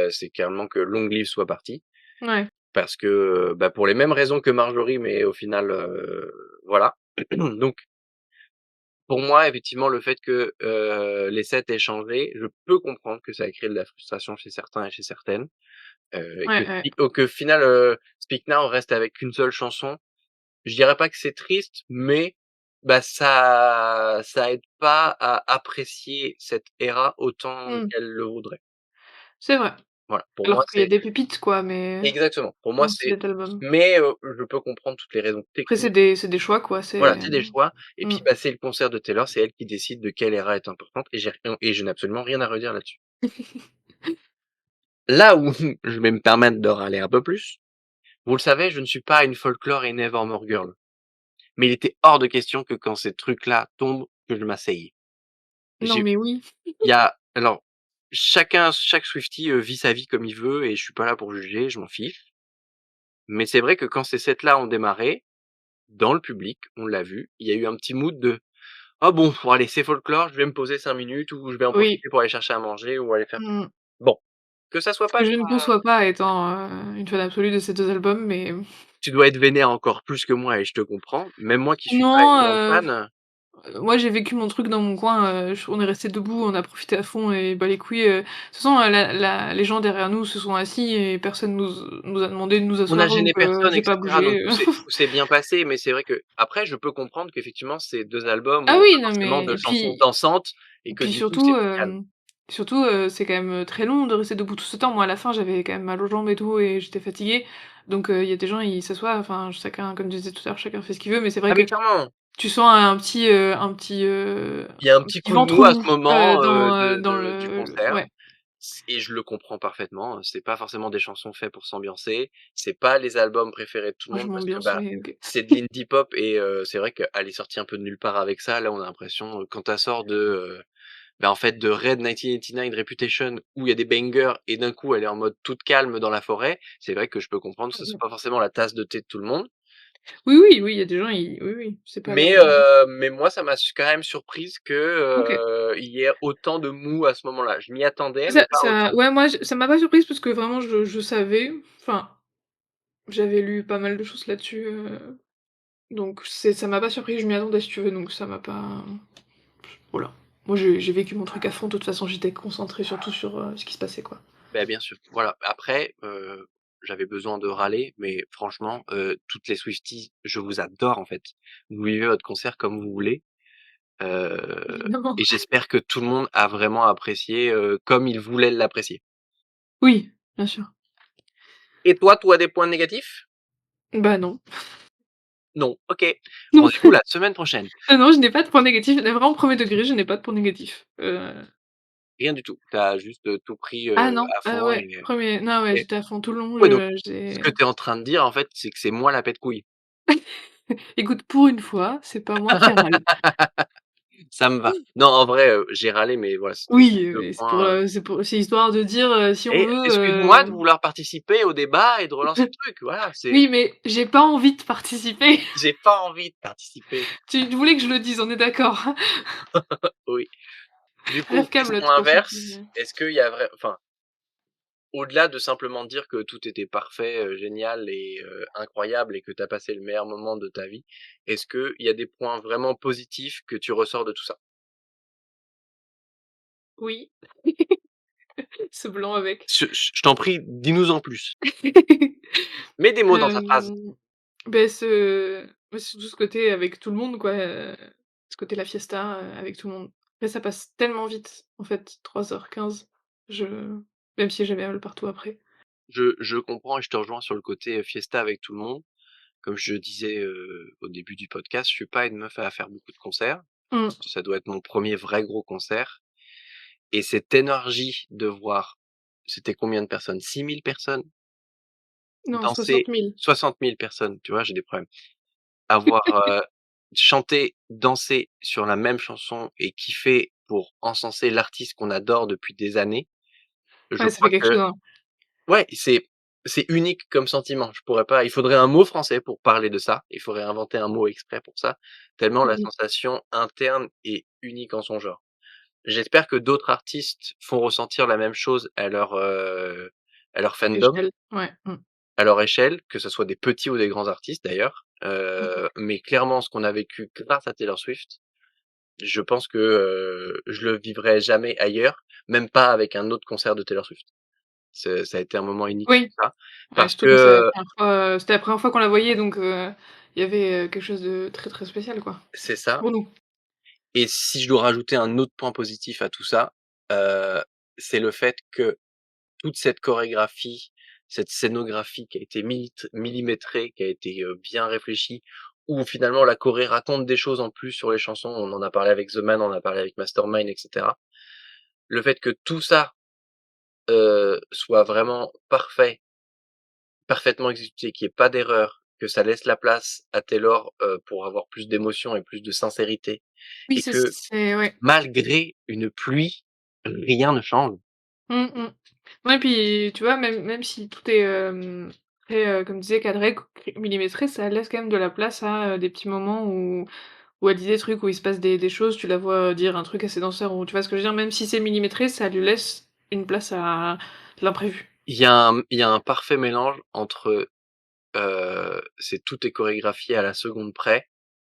c'est clairement que Long Live soit parti. Ouais. Parce que, bah, pour les mêmes raisons que Marjorie, mais au final, voilà. Donc pour moi, effectivement, le fait que, les sets aient changé, je peux comprendre que ça a créé de la frustration chez certains et chez certaines, et Ouais, ouais. qu'au final, Speak Now reste avec qu'une seule chanson. Je dirais pas que c'est triste, mais bah, ça aide pas à apprécier cette ère autant Mmh. qu'elle le voudrait. C'est vrai. Voilà, pour moi, Alors qu'il y a c'est des pépites quoi, mais exactement. Pour moi, dans c'est cet album. mais je peux comprendre toutes les raisons Après techniques. c'est des choix quoi, Voilà, c'est c'est des choix et mmh. puis, bah, c'est le concert de Taylor, c'est elle qui décide de quelle era est importante et je n'ai absolument rien à redire là-dessus. Là où je vais me permettre de râler un peu plus, vous le savez, je ne suis pas une Folklore et Nevermore girl, mais il était hors de question que quand ces trucs-là tombent, que je m'asseye. Non J'ai mais oui. il y a alors chaque Swiftie, vit sa vie comme il veut et je suis pas là pour juger, je m'en fiche, mais c'est vrai que quand ces sets-là ont démarré, dans le public, on l'a vu, il y a eu un petit mood de: «Ah bon, allez, c'est Folklore, je vais me poser 5 minutes ou je vais en Oui. profiter pour aller chercher à manger ou aller faire». Mmh. Bon, que ça soit Ce pas que je sur ne un conçois pas étant, une fan absolue de ces 2 albums, mais tu dois être vénère encore plus que moi et je te comprends. Même moi qui suis pas une non, grande fan, moi j'ai vécu mon truc dans mon coin, j on est restés debout, on a profité à fond et bah les couilles, de toute façon, les gens derrière nous se sont assis et personne nous a demandé de nous on n'a asseoir donc gêné personne et j'ai pas cetera, donc bougé. tout s'est bien passé, mais c'est vrai que après je peux comprendre qu'effectivement ces 2 albums Ah ont oui, pas non forcément mais de chansons dansantes et et que puis du coup c'est surtout, plus calme. c'est quand même, très long de rester debout tout ce temps. Moi, à la fin, j'avais quand même mal aux jambes et tout et j'étais fatiguée. Donc, il y a des gens, ils s'assoient, enfin, chacun, comme je disais tout à l'heure, chacun fait ce qu'il veut. Mais c'est vrai Ah que mais clairement, tu sens il y a un un petit petit coup de ventre mou à ce mou, moment, dans du le concert. ouais. Et je le comprends parfaitement, c'est pas forcément des chansons faites pour s'ambiancer, c'est pas les albums préférés de tout le Moi, je monde parce que, m'ambiance, bah, mais OK. c'est de l'indie pop et c'est vrai qu'elle est sortie un peu de nulle part avec ça. Là, on a l'impression, quand tu sors de, bah, en fait, de Red 1989 Reputation où il y a des bangers et d'un coup, elle est en mode toute calme dans la forêt. C'est vrai que je peux comprendre que ce Mmh soit mh. pas forcément la tasse de thé de tout le monde, Oui, oui, oui, il y a des gens, ils oui, oui, c'est pas mais leur, moi, ça m'a quand même surprise que, OK. il y ait autant de mou à ce moment-là. Je m'y attendais, mais Ça pas autant. ça ouais, moi, ça m'a pas surprise parce que vraiment je savais, enfin, j'avais lu pas mal de choses là-dessus, donc ça m'a pas surpris, je m'y attendais si tu veux, donc ça m'a pas voilà. Moi j'ai vécu mon truc à fond, de toute façon j'étais concentrée surtout sur, ce qui se passait, quoi. Beh, bien sûr. Voilà. Après, j'avais besoin de râler, mais franchement, toutes les Swifties, je vous adore, en fait. Vous vivez votre concert comme vous voulez, Évidemment. et j'espère que tout le monde a vraiment apprécié, comme il voulait l'apprécier. Oui, bien sûr. Et toi, tu as des points négatifs? Bah non. Non. OK. Non. Rendez-vous la semaine prochaine. Non, je n'ai pas de point négatif, vraiment premier degré, je n'ai pas de point négatif. Rien du tout. Tu as juste, tout pris, Ah non, à fond ouais, premier non, ouais, et j'étais à fond tout le long, ouais, donc ce j'ai que tu es en train de dire, en fait, c'est que c'est moi la pète-couille. écoute, pour une fois, c'est pas moi qui râle. Ça me va. Non, en vrai, j'ai râlé, mais voilà, c'était Oui, juste 2 points. c'est histoire de dire, si on Et veut, excuse-moi de vouloir participer au débat et de relancer le truc, voilà, c'est oui, mais j'ai pas envie de participer. j'ai pas envie de participer. Tu voulais que je le dise, on est d'accord? Oui. Du coup, Rêve câble, question tout pour ceux qui inverse, est-ce qu'il y a enfin, au-delà de simplement dire que tout était parfait, génial et incroyable et que tu as passé le meilleur moment de ta vie, est-ce qu'il y a des points vraiment positifs que tu ressors de tout ça? oui, ce blanc avec. Je t'en prie, dis-nous en plus. Mets des mots dans ta phrase. Beh, ouais, surtout ce côté avec tout le monde, quoi, ce côté la fiesta, avec tout le monde. Après ça passe tellement vite, en fait, 3h15. Je Même si j'avais mal partout après. Je comprends et je te rejoins sur le côté, fiesta avec tout le monde. comme je disais, au début du podcast, je suis pas une meuf à faire beaucoup de concerts. Mmh. Ça doit être mon premier vrai gros concert et cette énergie de voir c'était combien de personnes? 6 000 personnes Non, danser, 60 000. 60 000 personnes, tu vois? J'ai des problèmes. Avoir, chanté, dansé sur la même chanson et kiffer pour encenser l'artiste qu'on adore depuis des années, je Ouais, ça fait crois quelque chose, que hein. ouais, c'est unique comme sentiment. Je pourrais pas il faudrait un mot français pour parler de ça. Il faudrait inventer un mot exprès pour ça, tellement la Mmh mh. sensation interne est unique en son genre. J'espère que d'autres artistes font ressentir la même chose à leur fandom, Échelle. Ouais. Mmh. à leur échelle, que ce soit des petits ou des grands artistes d'ailleurs. Mmh. Mais clairement ce qu'on a vécu grâce à Taylor Swift, je pense que, je le vivrai jamais ailleurs, même pas avec un autre concert de Taylor Swift. Ça a été un moment unique Oui. comme ça, Ouais, parce surtout que que c'était la première fois qu'on la voyait donc il y avait, quelque chose de très, très spécial, quoi, c'est ça. pour nous. Et si je dois rajouter un autre point positif à tout ça, heu, c'est le fait que toute cette chorégraphie, cette scénographie qui a été millimétrée, qui a été, bien réfléchie, où finalement la choré raconte des choses en plus sur les chansons. On en a parlé avec The Man, on en a parlé avec Mastermind et cetera. Le fait que tout ça, soit vraiment parfait, parfaitement exécuté, qu'il y ait pas d'erreur, que ça laisse la place à Taylor, pour avoir plus d'émotion et plus de sincérité Oui, et que c'est ouais. malgré une pluie, rien ne change. Mmh mh. Ouais, puis tu vois, même si tout est, très, comme tu disais, cadré, millimétré, ça laisse quand même de la place à, des petits moments où elle dit des trucs, où il se passe des choses, tu la vois dire un truc à ses danseurs ou tu vois ce que je veux dire? Même si c'est millimétré, ça lui laisse une place à l'imprévu. Il y a un parfait mélange entre, c'est tout est chorégraphié à la seconde près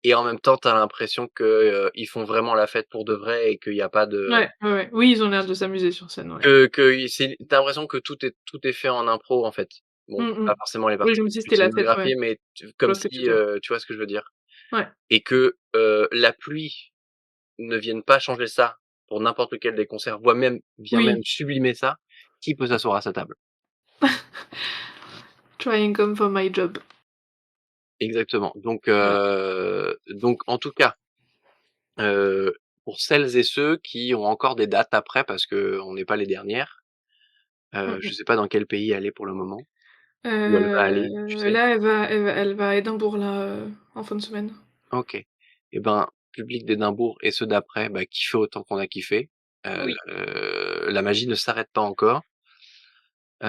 et en même temps, tu as l'impression que, ils font vraiment la fête pour de vrai et qu'il y a pas de Ouais, ouais, ouais. Oui, ils ont l'air de s'amuser sur scène, ouais. que i c'est tu as l'impression que tout est fait en impro, en fait. Bon, Mmh mh. pas forcément les Oui, parties je me les dis plus c'était la fête, ouais. scénographiées, mais Je comme vois ce que tu si, veux dire. tu vois ce que je veux dire? Ouais. Et que, la pluie ne vienne pas changer ça pour n'importe lequel des concerts, voire même vient même Oui. sublimer ça, qui peut s'asseoir à sa table? Trying come for my job. Exactement. Ouais. Donc en tout cas, heu, pour celles et ceux qui ont encore des dates après parce qu'on n'est pas les dernières, Mmh je mh. sais pas dans quel pays elle est pour le moment, où elle va aller, tu sais? Là, elle va à Édimbourg, là, en fin de semaine. OK. Et ben, public d'Édimbourg et ceux d'après, bah, kiffez autant qu'on a kiffé. Oui. La magie ne s'arrête pas encore. Nous,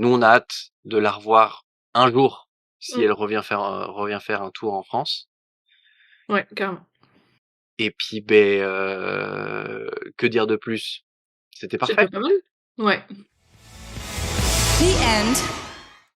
on a hâte de la revoir un jour si Mmh. elle revient faire un tour en France. Ouais, carrément. Et puis, beh, que dire de plus? C'était C'était parfait. pas mal? Ouais. The end.